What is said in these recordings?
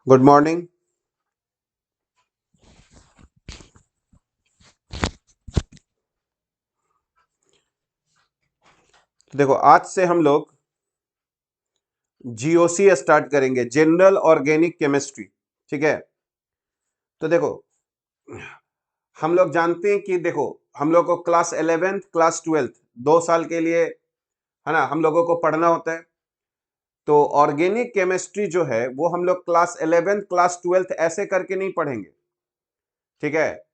Good morning. देखो, आज से हम लोग जीओसी स्टार्ट करेंगे, जनरल ऑर्गेनिक केमिस्ट्री। ठीक है। तो देखो, हम लोग जानते हैं कि देखो, हम लोग को क्लास 11th क्लास 12th 2 साल के लिए, है ना, हम लोगों को पढ़ना होता है। तो ऑर्गेनिक केमिस्ट्री जो है वो हम लोग क्लास 11th क्लास 12th ऐसे करके नहीं पढ़ेंगे। ठीक है।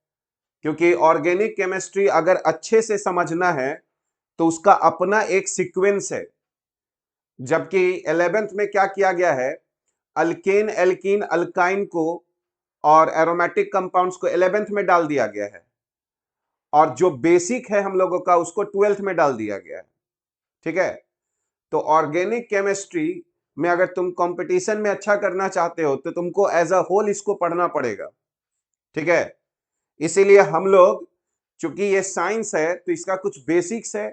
क्योंकि ऑर्गेनिक केमिस्ट्री अगर अच्छे से समझना है तो उसका अपना एक सीक्वेंस है। जबकि 11th में क्या किया गया है, अल्केन एल्कीन अल्काइन को और एरोमेटिक कंपाउंड्स को 11th में डाल दिया गया है, और जो बेसिक है हम लोगों का उसको 12th में डाल दिया गया है। ठीक है। तो ऑर्गेनिक केमिस्ट्री में अगर तुम कंपटीशन में अच्छा करना चाहते हो तो तुमको एज अ होल इसको पढ़ना पड़ेगा। ठीक है। इसीलिए हम लोग, चूंकि ये साइंस है तो इसका कुछ बेसिक्स है,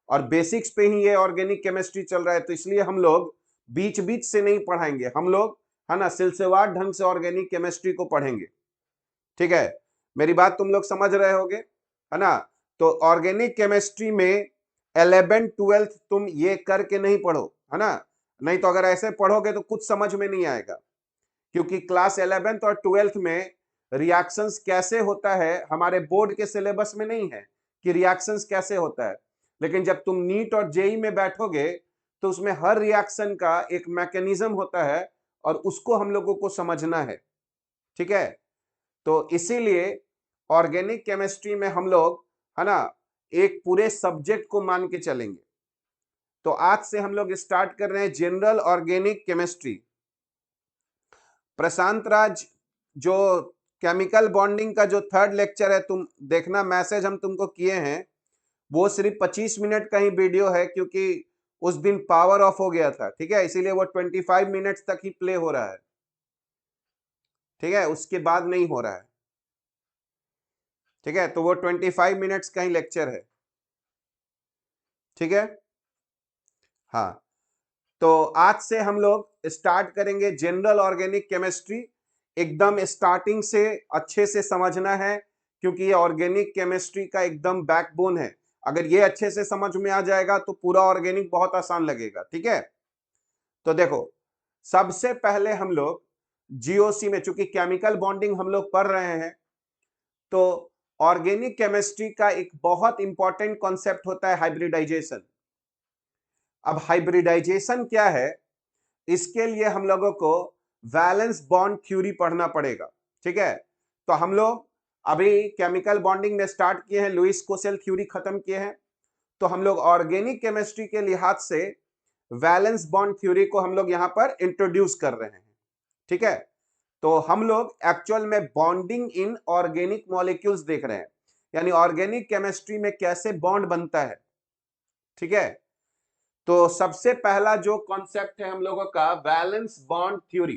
और बेसिक्स पे ही ये ऑर्गेनिक केमिस्ट्री चल रहा है, तो इसलिए हम लोग बीच बीच से नहीं पढ़ाएंगे। हम लोग, है ना, सिलसिलेवार ढंग से ऑर्गेनिक केमिस्ट्री को पढ़ेंगे। ठीक है। मेरी बात तुम लोग समझ रहे होगे, है ना। तो ऑर्गेनिक केमिस्ट्री में 11th 12th तुम ये करके नहीं पढ़ो, है ना। नहीं तो अगर ऐसे पढ़ोगे तो कुछ समझ में नहीं आएगा। क्योंकि क्लास 11th और 12th में रिएक्शंस कैसे होता है हमारे बोर्ड के सिलेबस में नहीं है कि रिएक्शंस कैसे होता है। लेकिन जब तुम नीट और जेई में बैठोगे तो उसमें हर रिएक्शन का एक मैकेनिज्म होता है, और उसको हम लोगों को समझना है। ठीक है। तो इसीलिए ऑर्गेनिक केमिस्ट्री में हम लोग, है ना, एक पूरे सब्जेक्ट को मान के चलेंगे। तो आज से हम लोग स्टार्ट कर रहे हैं जनरल ऑर्गेनिक केमिस्ट्री। प्रशांत राज, जो केमिकल बॉन्डिंग का जो थर्ड लेक्चर है, तुम देखना, मैसेज हम तुमको किए हैं, वो सिर्फ 25 मिनट का ही वीडियो है, क्योंकि उस दिन पावर ऑफ हो गया था। ठीक है। इसीलिए वो 25 मिनट्स तक ही प्ले हो रहा है। ठीक है। उसके बाद नहीं हो रहा है। ठीक है। तो वो 25 मिनट्स का ही लेक्चर है। ठीक है। हाँ। तो आज से हम लोग स्टार्ट करेंगे जनरल ऑर्गेनिक केमिस्ट्री। एकदम स्टार्टिंग से अच्छे से समझना है, क्योंकि ये ऑर्गेनिक केमिस्ट्री का एकदम बैकबोन है। अगर ये अच्छे से समझ में आ जाएगा तो पूरा ऑर्गेनिक बहुत आसान लगेगा। ठीक है। तो देखो, सबसे पहले हम लोग जीओसी में, चूंकि केमिकल बॉन्डिंग हम लोग पढ़ रहे हैं, तो ऑर्गेनिक केमिस्ट्री का एक बहुत इंपॉर्टेंट कॉन्सेप्ट होता है हाइब्रिडाइजेशन। अब हाइब्रिडाइजेशन क्या है, इसके लिए हम लोगों को वैलेंस बॉन्ड थ्योरी पढ़ना पड़ेगा। ठीक है। तो हम लोग अभी केमिकल बॉन्डिंग में स्टार्ट किए हैं, लुईस कोसेल थ्योरी खत्म किए हैं। तो हम लोग ऑर्गेनिक केमिस्ट्री के लिहाज से वैलेंस बॉन्ड थ्योरी को हम लोग यहां पर इंट्रोड्यूस कर रहे हैं। ठीक है। तो हम लोग एक्चुअल में बॉन्डिंग इन ऑर्गेनिक मॉलिक्यूल्स देख रहे हैं, यानी ऑर्गेनिक केमिस्ट्री में कैसे बॉन्ड बनता है। ठीक है। तो सबसे पहला जो कॉन्सेप्ट है हम लोगों का, वैलेंस बॉन्ड थ्योरी।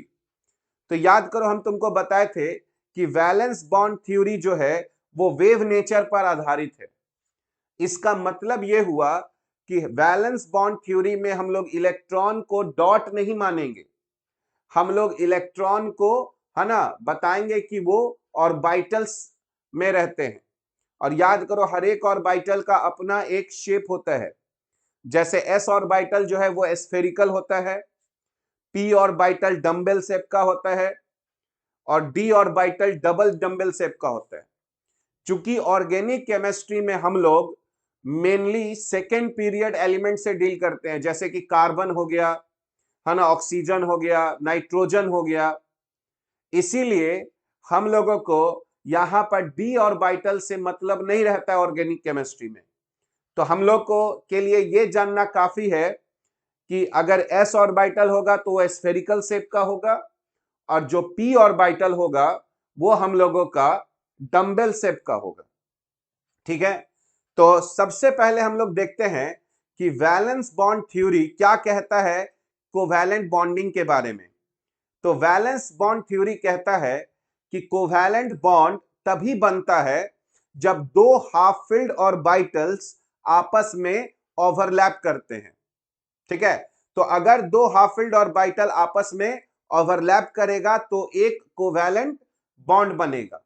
तो याद करो, हम तुमको बताए थे कि वैलेंस बॉन्ड थ्योरी जो है वो वेव नेचर पर आधारित है। इसका मतलब यह हुआ कि वैलेंस बॉन्ड थ्योरी में हम लोग इलेक्ट्रॉन को डॉट नहीं मानेंगे। हम लोग इलेक्ट्रॉन को, है ना, बताएंगे कि वो ऑर्बिटल्स में रहते हैं। और याद करो, हर एक ऑर्बिटल का अपना एक शेप होता है। जैसे एस ऑर्बिटल जो है वो स्फेरिकल होता है, पी ऑर्बिटल डंबल शेप का होता है, और D orbital double dumbbell shape का होता है। चूंकि ऑर्गेनिक केमिस्ट्री में हम लोग मेनली सेकेंड पीरियड एलिमेंट से डील करते हैं, जैसे कि कार्बन हो गया, है ना, ऑक्सीजन हो गया, नाइट्रोजन हो गया। इसीलिए हम लोगों को यहां पर डी ऑर्बिटल से मतलब नहीं रहता है ऑर्गेनिक केमिस्ट्री में। तो हम लोग को के लिए यह जानना काफी है कि अगर एस ऑर्बिटल होगा तो वो स्फेरिकल शेप का होगा, और जो पी ऑर्बिटल होगा वो हम लोगों का डंबल शेप का होगा। ठीक है। तो सबसे पहले हम लोग देखते हैं कि वैलेंस बॉन्ड थ्योरी क्या कहता है कोवैलेंट बॉन्डिंग के बारे में। तो वैलेंस बॉन्ड थ्योरी कहता है कि कोवैलेंट बॉन्ड तभी बनता है जब दो हाफ फिल्ड ऑर्बिटल्स आपस में ओवरलैप करते हैं। ठीक है। तो अगर दो हाफ फिल्ड ऑर्बिटल आपस में ओवरलैप करेगा तो एक कोवैलेंट बॉन्ड बनेगा।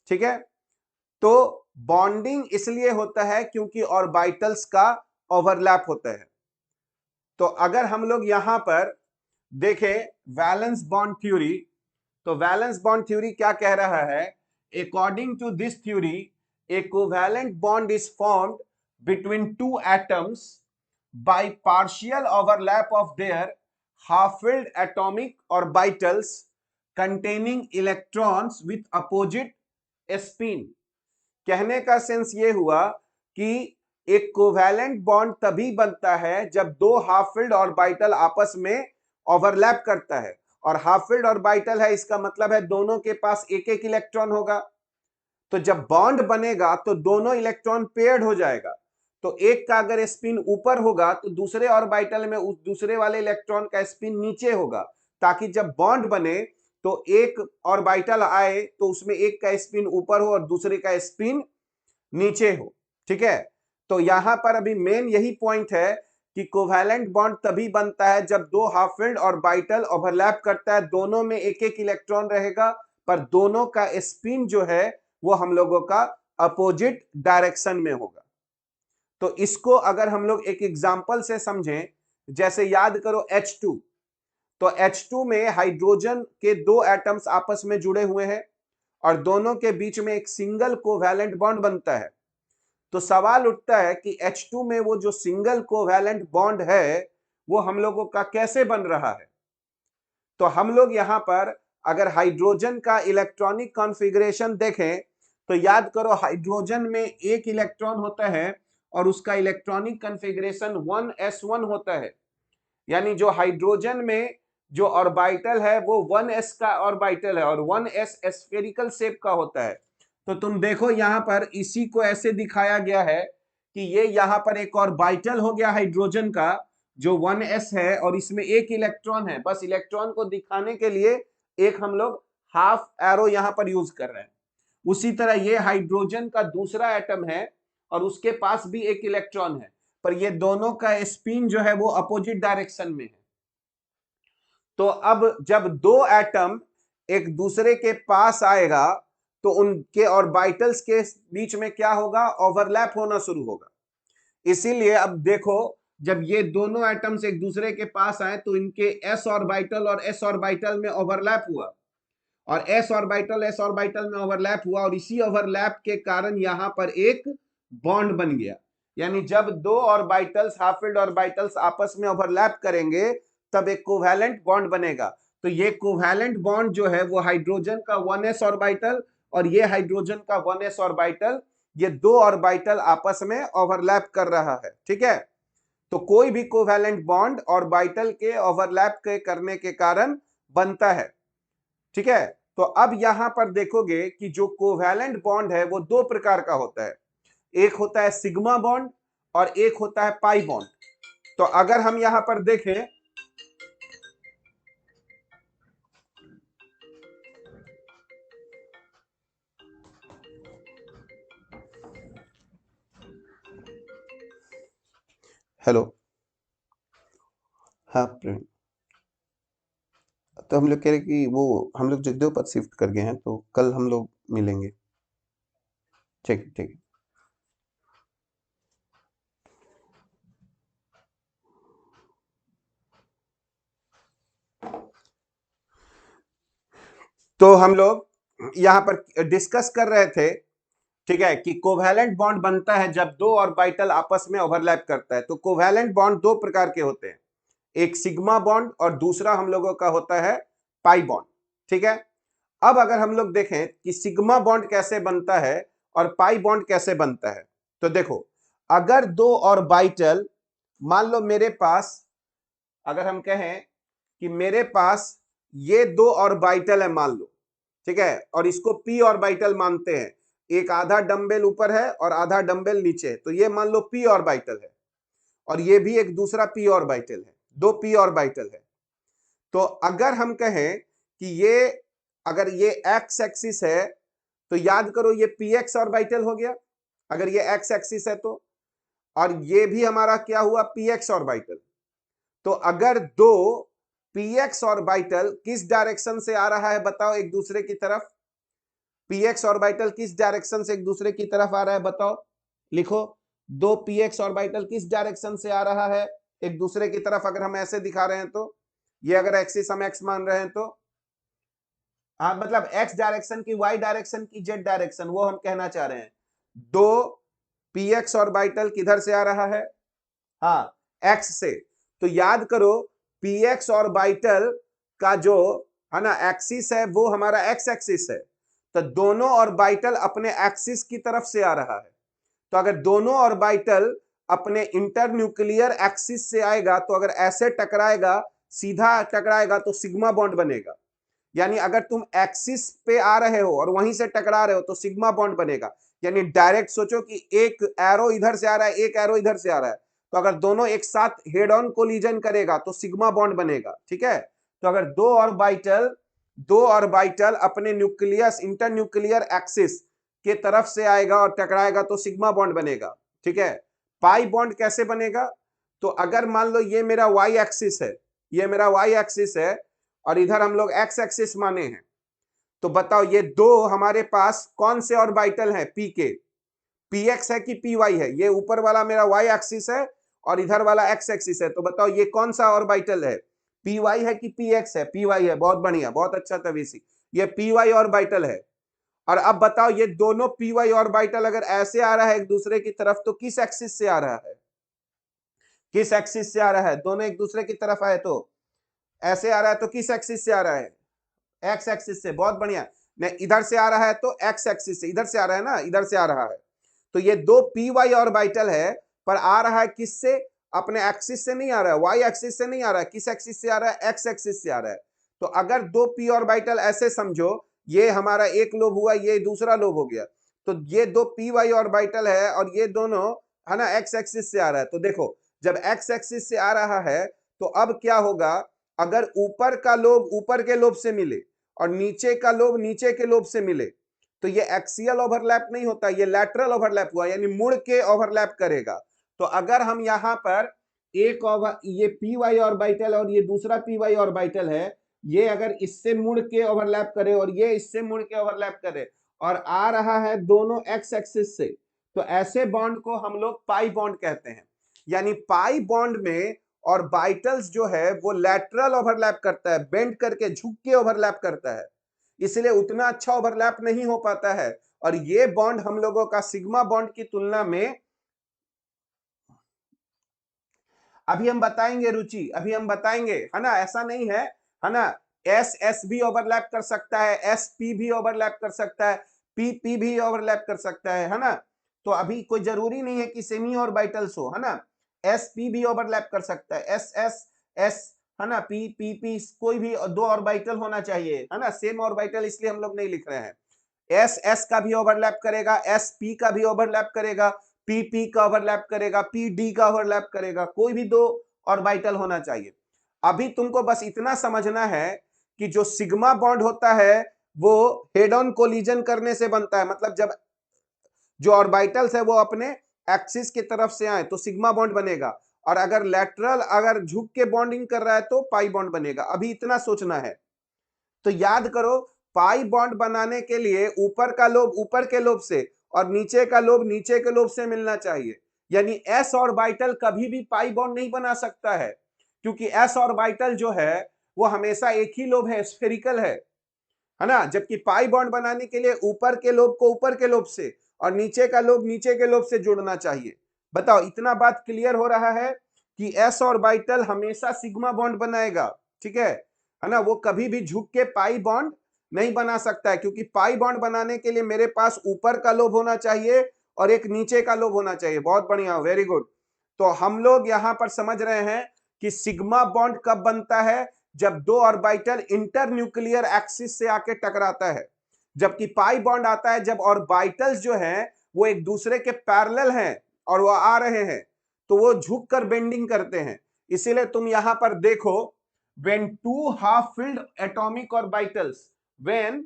ठीक है, तो बॉन्डिंग इसलिए होता है क्योंकि ऑर्बिटल्स का ओवरलैप होता है। तो अगर हम लोग यहां पर देखें वैलेंस बॉन्ड थ्योरी, तो वैलेंस बॉन्ड थ्योरी क्या कह रहा है? According to this theory a covalent bond is formed between two atoms by partial overlap of their half filled atomic orbitals containing electrons with opposite spin. कहने का sense ये हुआ कि एक कोवैलेंट बॉन्ड तभी बनता है जब दो हाफ फिल्ड ऑर्बिटल आपस में ओवरलैप करता है, और हाफ फिल्ड ऑर्बिटल है इसका मतलब है दोनों के पास एक एक इलेक्ट्रॉन होगा। तो जब बॉन्ड बनेगा तो दोनों इलेक्ट्रॉन पेयर्ड हो जाएगा, तो एक का अगर स्पिन ऊपर होगा तो दूसरे ऑर्बिटल में उस दूसरे वाले इलेक्ट्रॉन का स्पिन नीचे होगा, ताकि जब बॉन्ड बने तो एक ऑर्बिटल आए तो उसमें एक का स्पिन ऊपर हो और दूसरे का स्पिन नीचे हो। ठीक है, तो यहां पर अभी मेन यही पॉइंट है कि कोवैलेंट बॉन्ड तभी बनता है जब दो हाफ फिल्ड ऑर्बिटल ओवरलैप करता है, दोनों में एक एक इलेक्ट्रॉन रहेगा, पर दोनों का स्पिन जो है वो हम लोगों का अपोजिट डायरेक्शन में होगा। तो इसको अगर हम लोग एक एग्जांपल से समझें, जैसे याद करो H2, तो H2 में हाइड्रोजन के दो एटम्स आपस में जुड़े हुए हैं और दोनों के बीच में एक सिंगल कोवैलेंट बॉन्ड बनता है। तो सवाल उठता है कि H2 में वो जो सिंगल कोवैलेंट बॉन्ड है वो हम लोगों का कैसे बन रहा है? तो हम लोग यहां पर अगर हाइड्रोजन का इलेक्ट्रॉनिक कॉन्फ़िगरेशन देखें तो याद करो हाइड्रोजन में एक इलेक्ट्रॉन होता है और उसका इलेक्ट्रॉनिक कॉन्फ़िगरेशन 1s1 होता है, यानी जो हाइड्रोजन में जो ऑर्बिटल है वो 1s का ऑर्बिटल है और 1s स्फेरिकल शेप का होता है। तो तुम देखो यहां पर इसी को ऐसे दिखाया गया है कि ये यहां पर एक ऑर्बिटल हो गया हाइड्रोजन का जो 1s है और इसमें एक इलेक्ट्रॉन है, बस इलेक्ट्रॉन को दिखाने के लिए एक हम लोग हाफ एरो यहां पर यूज कर रहे हैं। उसी तरह ये हाइड्रोजन का दूसरा एटम है और उसके पास भी एक इलेक्ट्रॉन है, पर ये दोनों का स्पिन जो है वो अपोजिट डायरेक्शन में है। तो अब जब दो एटम एक दूसरे के पास आएगा तो उनके ऑर्बिटल्स के बीच में क्या होगा? ओवरलैप होना शुरू होगा। इसीलिए अब देखो जब ये दोनों एटम्स एक दूसरे के पास आए तो इनके s ऑर्बिटल और s ऑर्बिटल में ओवरलैप हुआ और s ऑर्बिटल में ओवरलैप हुआ और इसी ओवरलैप के कारण यहां पर एक बॉन्ड बन गया। यानी जब दो ऑर्बिटल्स हाफ फिल्ड ऑर्बिटल्स आपस में ओवरलैप करेंगे तब एक कोवैलेंट बॉन्ड बनेगा। तो ये कोवैलेंट बॉन्ड जो है वो हाइड्रोजन का 1s ऑर्बिटल और ये हाइड्रोजन का 1s ऑर्बिटल, ये दो ऑर्बिटल आपस में ओवरलैप कर रहा है। ठीक है, तो कोई भी कोवैलेंट बॉन्ड ऑर्बिटल के ओवरलैप के करने के कारण बनता है। ठीक है, तो अब यहां पर देखोगे कि जो कोवैलेंट बॉन्ड है वो दो प्रकार का होता है, एक होता है सिग्मा बॉन्ड और एक होता है पाई बॉन्ड। तो अगर हम यहां पर देखें हेलो, हाँ प्रवीण, तो हम लोग कह रहे कि वो हम लोग जगदेव पर शिफ्ट कर गए हैं तो कल हम लोग मिलेंगे। ठीक ठीक। तो हम लोग यहां पर डिस्कस कर रहे थे, ठीक है, कि कोवैलेंट बॉन्ड बनता है जब दो ऑर्बिटल आपस में ओवरलैप करता है। तो कोवैलेंट बॉन्ड दो प्रकार के होते हैं, एक सिग्मा बॉन्ड और दूसरा हम लोगों का होता है पाई बॉन्ड। ठीक है, अब अगर हम लोग देखें कि सिग्मा बॉन्ड कैसे बनता है और पाई बॉन्ड कैसे बनता है, तो देखो अगर दो ऑर्बिटल, मान लो मेरे पास, अगर हम कहें कि मेरे पास ये दो ऑर्बिटल है मान लो, ठीक है, और इसको पी ऑर्बिटल मानते हैं, एक आधा डंबल ऊपर है और आधा डंबल नीचे है, तो ये मान लो पी ऑर्बिटल है और ये भी एक दूसरा पी ऑर्बिटल है, दो पी ऑर्बिटल है। तो अगर हम कहें कि ये अगर ये एक्स एक्सिस है तो याद करो ये पी एक्स ऑर्बिटल हो गया, अगर ये एक्स एक्सिस है तो, और ये भी हमारा क्या हुआ? P x orbital. तो अगर दो px ऑर्बिटल किस डायरेक्शन से आ रहा है बताओ एक दूसरे की तरफ? px ऑर्बिटल किस डायरेक्शन से एक दूसरे की तरफ आ रहा है बताओ, लिखो। दो px ऑर्बिटल किस डायरेक्शन से आ रहा है एक दूसरे की तरफ? अगर हम ऐसे दिखा रहे हैं तो, ये अगर एक्सिस हम x मान रहे हैं तो, हाँ मतलब x डायरेक्शन की, y डायरेक्शन की, z डायरेक्शन, वो हम कहना चाह रहे हैं। दो px ऑर्बिटल किधर से आ रहा है? हाँ x से। तो याद करो px ऑर्बिटल का जो है ना एक्सिस है वो हमारा x एक्सिस है, तो दोनों ऑर्बिटल अपने एक्सिस की तरफ से आ रहा है। तो अगर दोनों ऑर्बिटल अपने इंटरन्यूक्लियर एक्सिस से आएगा तो अगर ऐसे टकराएगा, सीधा टकराएगा तो सिग्मा बॉन्ड बनेगा। यानी अगर तुम एक्सिस पे आ रहे हो और वहीं से टकरा रहे हो तो सिग्मा बॉन्ड बनेगा। यानी डायरेक्ट सोचो कि एक एरो इधर से आ रहा है, एक एरो इधर से आ रहा है, तो अगर दोनों एक साथ हेड ऑन कोलिजन करेगा तो सिग्मा बॉन्ड बनेगा, ठीक है। तो अगर दो ऑर्बिटल अपने न्यूक्लियस इंटरन्यूक्लियर एक्सिस के तरफ से आएगा और टकराएगा तो सिग्मा बॉन्ड बनेगा, ठीक है। पाई बॉन्ड कैसे बनेगा? तो अगर मान लो ये मेरा वाई एक्सिस है, ये मेरा वाई एक्सिस है और इधर हम लोग एक्स एक्सिस माने हैं, तो बताओ ये दो हमारे पास कौन से ऑर्बिटल हैं? पी के, पी एक्स है कि पी वाई है? ये ऊपर वाला मेरा वाई एक्सिस है और इधर वाला एक्स एक्सिस है, तो बताओ ये कौन सा ऑर्बिटल है? पी वाई है कि पी एक्स है? पी वाई है, बहुत बढ़िया, बहुत अच्छा तवीसी, ये पी वाई ऑर्बिटल है। और अब बताओ ये दोनों पी वाई ऑर्बिटल अगर ऐसे आ रहा है एक दूसरे की तरफ तो किस एक्सिस से आ रहा है? किस एक्सिस से आ रहा है? दोनों एक दूसरे की तरफ आए तो ऐसे आ रहा है, तो किस एक्सिस से आ रहा है? एक्स एक्सिस से, बहुत बढ़िया। नहीं, इधर से आ रहा है तो एक्स एक्सिस से, इधर से आ रहा है ना, इधर से आ रहा है। तो ये दो पी वाई ऑर्बिटल है, पर आ रहा है किससे? अपने एक्सिस से नहीं आ रहा है, वाई एक्सिस से नहीं आ रहा है, किस एक्सिस से आ रहा है? एक्स एक्सिस से आ रहा है। तो अगर दो पी ऑर्बिटल ऐसे समझो, ये हमारा एक लोब हुआ, ये दूसरा लोब हो गया, तो ये दो पी वाई ऑर्बिटल है और ये दोनों है ना एक्स एक्सिस से आ रहा है। तो देखो जब एक्स एक्सिस से आ रहा है तो अब क्या होगा? अगर ऊपर का लोब ऊपर के लोब से मिले और नीचे का लोब नीचे के लोब से मिले तो ये एक्सियल ओवरलैप नहीं होता, ये लैटरल ओवरलैप हुआ, यानी मुड़ के ओवरलैप करेगा। तो अगर हम यहां पर ये पी वाई ऑर्बिटल और ये दूसरा पी वाई ऑर्बिटल है, ये अगर इससे मुड़ के ओवरलैप करे और ये इससे मुड़ के ओवरलैप करे और आ रहा है दोनों एक्स एक्सिस से, तो ऐसे बॉन्ड को हम लोग पाई बॉन्ड कहते हैं। यानी पाई बॉन्ड में ऑर्बिटल्स जो है वो लैटरल ओवरलैप करता है, बेंड करके झुक के ओवरलैप करता है, इसलिए उतना अच्छा ओवरलैप नहीं हो पाता है। और ये बॉन्ड हम लोगों का सिग्मा बॉन्ड की तुलना में, अभी हम बताएंगे रुचि, अभी हम बताएंगे, है ना, ऐसा नहीं है ना। एस एस भी ओवरलैप कर सकता है, एस पी भी ओवरलैप कर सकता है, पी पी भी ओवरलैप कर सकता है ना। तो अभी कोई जरूरी नहीं है कि सेमी ऑर्बिटल्स हो, है ना। एस पी भी ओवरलैप कर सकता है, एस एस एस, है ना, पी पी पी, कोई भी दो ऑर्बिटल होना चाहिए, है ना, सेम ऑर्बिटल इसलिए हम लोग नहीं लिख रहे हैं। एस एस का भी ओवरलैप करेगा, एस पी का भी ओवरलैप करेगा, पी पी का ओवरलैप करेगा, पी डी का ओवरलैप करेगा, कोई भी दो ऑर्बिटल होना चाहिए। अभी तुमको बस इतना समझना है कि जो सिग्मा बॉन्ड होता है वो हेड ऑन कोलिजन करने से बनता है, मतलब जब जो ऑर्बिटल्स है वो अपने एक्सिस की तरफ से आए तो सिग्मा बॉन्ड बनेगा, और अगर लैटरल अगर झुक के बॉन्डिंग कर रहा है तो पाई बॉन्ड बनेगा। अभी इतना सोचना है। तो याद करो पाई बॉन्ड बनाने के लिए ऊपर का लोब ऊपर के लोब से और नीचे का लोब नीचे के लोब से मिलना चाहिए। यानी एस ऑर्बिटल कभी भी पाई बॉन्ड नहीं बना सकता है, क्योंकि एस ऑर्बिटल जो है वो हमेशा एक ही लोब है, स्फेरिकल है ना। जबकि पाई बॉन्ड बनाने के लिए ऊपर के लोब को ऊपर के लोब से और नीचे का लोब नीचे के लोब से जुड़ना चाहिए। बताओ इतना बात क्लियर हो रहा है कि एस ऑर्बिटल हमेशा सिग्मा बॉन्ड बनाएगा, ठीक है ना। वो कभी भी झुक के पाई बॉन्ड नहीं बना सकता है, क्योंकि पाई बॉन्ड बनाने के लिए मेरे पास ऊपर का लोब होना चाहिए और एक नीचे का लोब होना चाहिए। बहुत बढ़िया, वेरी गुड। तो हम लोग यहां पर समझ रहे हैं कि सिग्मा बॉन्ड कब बनता है? जब दो ऑर्बिटल इंटरन्यूक्लियर एक्सिस से आके टकराता है। जबकि पाई बॉन्ड आता है जब ऑर्बिटल्स जो हैं वो एक दूसरे के पैरेलल हैं और वो आ रहे हैं, तो वो झुक कर बेंडिंग करते हैं। इसीलिए तुम यहां पर देखो, when two half-filled atomic orbitals when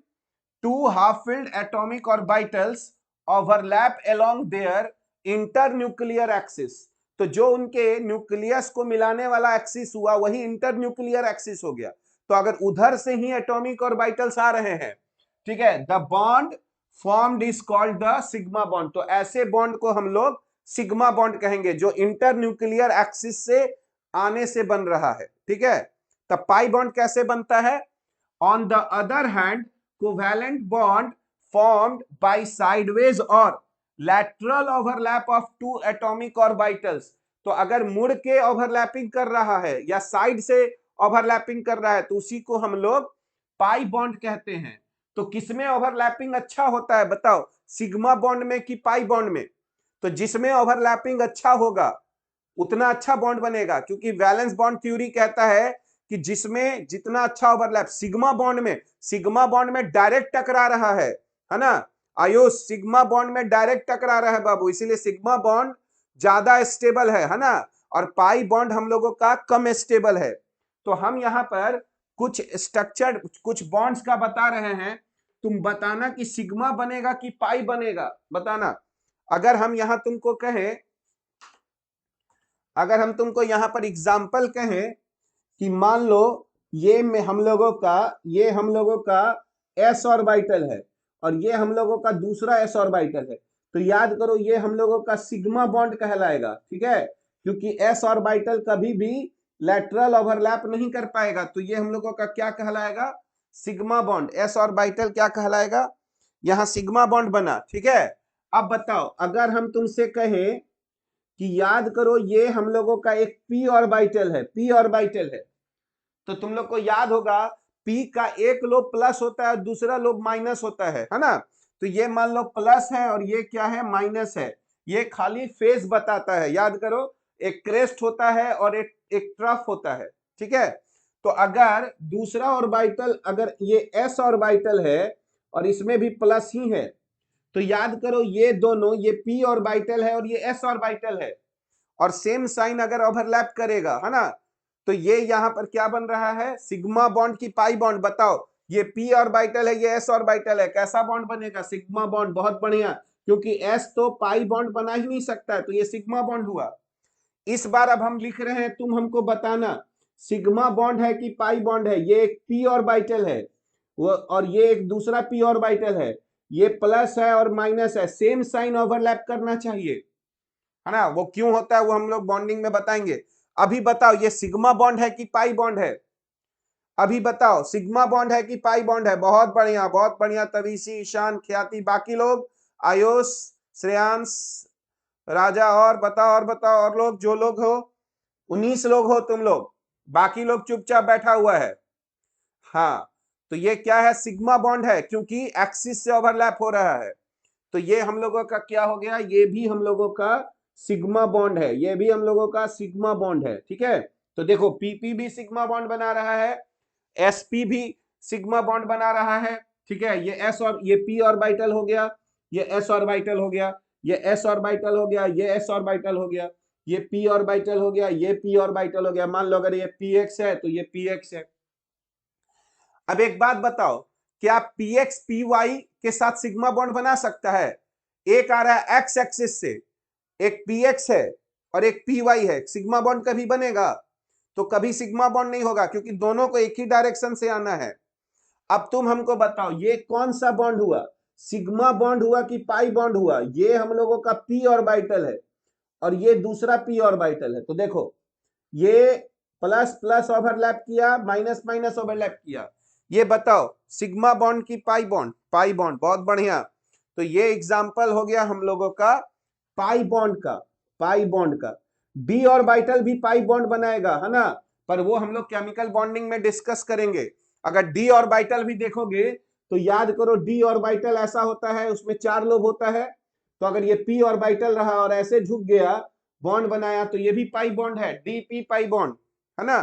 two half-filled atomic orbitals overlap along their internuclear axis, तो जो उनके न्यूक्लियस को मिलाने वाला एक्सिस हुआ वही इंटर न्यूक्लियर एक्सिस हो गया। तो अगर उधर से ही एटॉमिक ऑर्बिटल्स आ रहे हैं, ठीक है, the bond formed is called the sigma bond. तो ऐसे बॉन्ड को हम लोग सिग्मा बॉन्ड कहेंगे जो इंटर न्यूक्लियर एक्सिस से आने से बन रहा है, ठीक है। तब पाई बॉन्ड कैसे बनता है? On the other hand covalent bond formed by sideways or lateral overlap of two atomic orbitals. तो अगर मुड़ के ओवरलैपिंग कर रहा है या साइड से ओवरलैपिंग कर रहा है तो उसी को हम लोग पाई बॉन्ड कहते हैं। तो किसमें ओवरलैपिंग अच्छा होता है बताओ, सिग्मा बॉन्ड में कि पाई बॉन्ड में? तो जिसमें ओवरलैपिंग अच्छा होगा उतना अच्छा बॉन्ड बनेगा, क्योंकि वैलेंस बॉन्ड थ्योरी कहता है कि जिसमें जितना अच्छा ओवरलैप, सिग्मा बॉन्ड में डायरेक्ट टकरा रहा है ना आयुष, सिग्मा बॉन्ड में डायरेक्ट टकरा रहा है बाबू, इसीलिए सिग्मा बॉन्ड ज्यादा स्टेबल है ना, और पाई बॉन्ड हम लोगों का कम स्टेबल है। तो हम यहाँ पर कुछ स्ट्रक्चर, कुछ बॉन्ड्स का बता रहे हैं, तुम बताना कि सिग्मा बनेगा कि पाई बनेगा, बताना। अगर हम यहां तुमको कहें, अगर हम तुमको यहां पर एग्जाम्पल कहें कि मान लो ये में हम लोगों का एस ऑर्बिटल है और ये हम लोगों का दूसरा एस ऑर्बिटल है, तो याद करो ये हम लोगों का सिग्मा बॉन्ड कहलाएगा, ठीक है, क्योंकि एस ऑर्बिटल कभी भी लैटरल ओवरलैप नहीं कर पाएगा। तो ये हम लोगों का क्या कहलाएगा? Sigma bond. एस ऑर्बिटल क्या कहलाएगा? यहां सिग्मा बॉन्ड बना, ठीक है। अब बताओ अगर हम तुमसे कहें कि याद करो ये हम लोगों का एक पी ऑर्बिटल है, तो तुम लोग को याद होगा पी का एक लोब प्लस होता है और दूसरा लोब माइनस होता है ना। तो ये मान लो प्लस है और ये क्या है? माइनस है। ये खाली फेज बताता है, याद करो, एक क्रेस्ट होता है और एक ट्रफ होता है, ठीक है। तो अगर दूसरा ऑर्बिटल, अगर ये एस ऑर्बिटल है और इसमें भी प्लस ही है, तो याद करो ये दोनों, ये पी ऑर्बिटल है और ये एस ऑर्बिटल है, और सेम साइन अगर ओवरलैप करेगा है ना, तो ये यहां पर क्या बन रहा है? सिग्मा बॉन्ड की पाई बॉन्ड। बताओ ये पी ऑर्बिटल है, ये एस ऑर्बिटल है, कैसा बॉन्ड बनेगा? Sigma bond. बहुत बढ़िया, क्योंकि एस तो पाई बॉन्ड बना ही नहीं सकता है, तो ये सिग्मा बॉन्ड हुआ। इस बार अब हम लिख रहे हैं, तुम हमको बताना सिग्मा बॉन्ड है कि पाई बॉन्ड है। ये एक पी ऑर्बिटल है वो, और ये एक दूसरा पी ऑर्बिटल है, ये प्लस है और माइनस है, सेम साइन ओवरलैप करना चाहिए, है ना। वो क्यों होता है वो हम लोग बॉन्डिंग में बताएंगे। अभी बताओ ये सिग्मा बॉन्ड है कि पाई बॉन्ड है? अभी बताओ सिग्मा बॉन्ड है कि पाई बॉन्ड है? बहुत बढ़िया, बहुत बढ़िया। तवीसी, ईशान, ख्याति, बाकी लोग, आयुष, श्रेयांश, राजा, और बताओ, और बताओ, और लोग, जो लोग हो, 19 लोग हो तुम लोग, बाकी लोग चुपचाप बैठा हुआ है। हाँ, तो ये क्या है? सिग्मा बॉन्ड है, क्योंकि एक्सिस से ओवरलैप हो रहा है। तो ये हम लोगों का क्या हो गया? ये भी हम लोगों का सिग्मा बॉन्ड है, ये भी हम लोगों का सिग्मा बॉन्ड है, ठीक है। तो देखो पीपी भी सिग्मा बॉन्ड बना रहा है, एसपी भी सिग्मा बॉन्ड बना रहा है, ठीक है। ये एस और ये पी ऑर्बिटल हो गया, ये एस ऑर्बिटल हो गया, ये एस ऑर्बिटल हो गया, ये एस ऑर्बिटल हो गया, ये पी ऑर्बिटल हो गया, ये पी ऑर्बिटल हो गया। मान लो अगर ये पी एक्स है तो ये पी एक्स है। अब एक बात बताओ, क्या पी एक्स पी वाई के साथ सिग्मा बॉन्ड बना सकता है? एक आ रहा है एक्स एक्सिस से, एक पी एक्स है और एक पी वाई है, सिग्मा बॉन्ड कभी बनेगा? तो कभी सिग्मा बॉन्ड नहीं होगा, क्योंकि दोनों को एक ही डायरेक्शन से आना है। अब तुम हमको बताओ ये कौन सा बॉन्ड हुआ? सिग्मा बॉन्ड हुआ कि पाई बॉन्ड हुआ? ये हम लोगों का पी ऑर्बिटल है और ये दूसरा पी ऑर्बिटल है। तो देखो ये प्लस प्लस ओवरलैप किया, माइनस माइनस ओवरलैप किया। ये बताओ सिग्मा बॉन्ड की पाई बॉन्ड? Pi bond. बहुत बढ़िया। तो ये एग्जांपल हो गया हम लोगों का पाई बॉन्ड का, पाई बॉन्ड का। डी ऑर्बिटल भी पाई बॉन्ड बनाएगा, है ना, पर वो हम लोग केमिकल बॉन्डिंग में डिस्कस करेंगे। अगर डी ऑर्बिटल भी देखोगे तो याद करो डी ऑर्बिटल ऐसा होता है, उसमें 4 लोब होता है। तो अगर ये पी ऑर्बिटल रहा और ऐसे झुक गया, बॉन्ड बनाया, तो ये भी पाई बॉन्ड है, डीपी पाई बॉन्ड, है ना।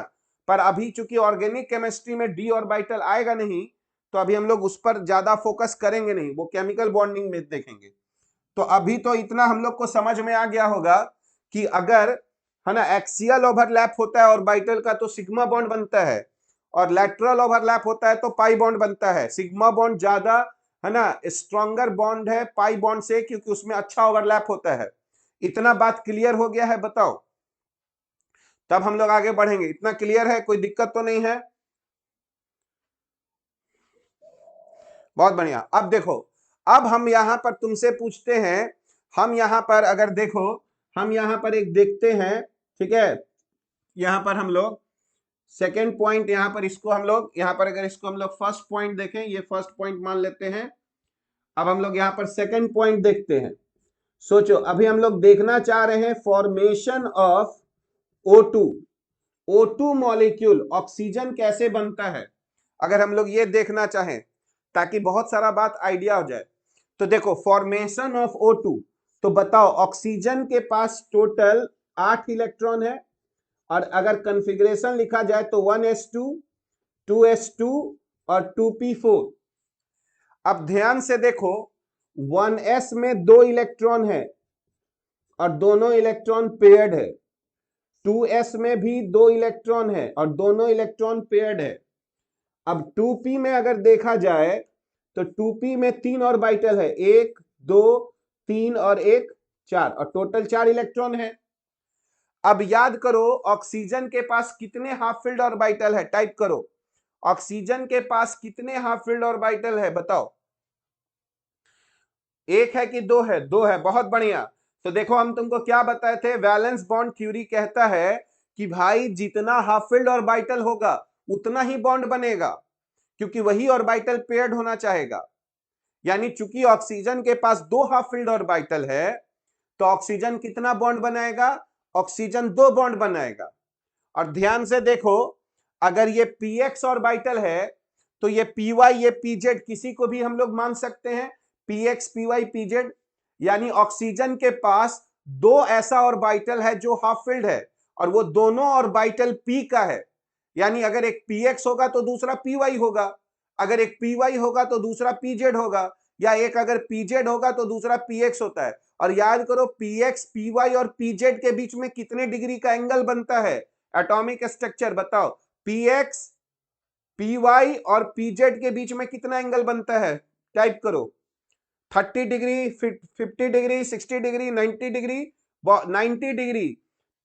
पर अभी चूंकि ऑर्गेनिक केमिस्ट्री में डी ऑर्बिटल आएगा नहीं, तो अभी हम लोग उस पर ज्यादा फोकस करेंगे नहीं, वो केमिकल बॉन्डिंग में देखेंगे। तो अभी तो इतना हम लोग को समझ में आ गया होगा कि अगर, है ना, एक्सियल ओवरलैप होता है ऑर्बिटल का तो सिग्मा बॉन्ड बनता है, और लैटरल ओवरलैप होता है तो पाई बॉन्ड बनता है। सिग्मा बॉन्ड ज्यादा, है ना, स्ट्रॉन्गर बॉन्ड है पाई बॉन्ड से, क्योंकि उसमें अच्छा ओवरलैप होता है। इतना बात क्लियर हो गया है? बताओ। तब हम लोग आगे बढ़ेंगे। इतना क्लियर है? कोई दिक्कत तो नहीं है? बहुत बढ़िया। अब देखो, अब हम यहां पर तुमसे पूछते हैं, हम यहां पर अगर देखो, हम यहां पर एक देखते हैं, ठीक है, यहां पर हम लोग सेकेंड पॉइंट, यहां पर इसको हम लोग, यहां पर अगर इसको हम लोग फर्स्ट पॉइंट देखें, ये फर्स्ट पॉइंट मान लेते हैं। अब हम लोग यहां पर सेकेंड पॉइंट देखते हैं। सोचो, अभी हम लोग देखना चाह रहे हैं formation of O2। O2 molecule, oxygen कैसे बनता है, अगर हम लोग ये देखना चाहें ताकि बहुत सारा बात आइडिया हो जाए। तो देखो, फॉर्मेशन ऑफ O2, तो बताओ ऑक्सीजन के पास टोटल 8 इलेक्ट्रॉन है, और अगर कॉन्फ़िगरेशन लिखा जाए तो 1s2, 2s2 और 2p4। अब ध्यान से देखो, 1s में 2 इलेक्ट्रॉन है और दोनों इलेक्ट्रॉन पेयर्ड है। 2s में भी 2 इलेक्ट्रॉन है और दोनों इलेक्ट्रॉन पेयर्ड है। अब 2p में अगर देखा जाए तो 2p में 3 ऑर्बिटल है, 1 2 3 और 1 4, और टोटल 4 इलेक्ट्रॉन है। अब याद करो, ऑक्सीजन के पास कितने हाफ फिल्ड ऑर्बिटल है, टाइप करो, ऑक्सीजन के पास कितने हाफ फिल्ड ऑर्बिटल है, बताओ। एक है कि दो है? दो है, बहुत बढ़िया। तो देखो, हम तुमको क्या बताए थे, वैलेंस बॉन्ड थ्योरी कहता है कि भाई जितना हाफ फिल्ड ऑर्बिटल होगा उतना ही बॉन्ड बनेगा, क्योंकि वही ऑर्बिटल पेयर्ड होना चाहेगा। यानी चूंकि ऑक्सीजन के पास 2 हाफ फिल्ड ऑर्बिटल है, तो ऑक्सीजन कितना बॉन्ड बनाएगा, ऑक्सीजन 2 बॉन्ड बनाएगा। और ध्यान से देखो, अगर ये px ऑर्बिटल है तो ये py, ये pz, किसी को भी हम लोग मान सकते हैं, px py pz। यानी ऑक्सीजन के पास 2 ऐसा ऑर्बिटल है जो हाफ फिल्ड है, और वो दोनों ऑर्बिटल p का है। यानी अगर एक px होगा तो दूसरा py होगा, अगर एक py होगा तो दूसरा pz होगा, या एक अगर pz होगा तो दूसरा px होता है। और याद करो, px py और pz के बीच में कितने डिग्री का एंगल बनता है, एटॉमिक स्ट्रक्चर बताओ, px py और pz के बीच में कितना एंगल बनता है, टाइप करो। 30 degree, 50 degree, 60 degree, 90 degree, 90 degree.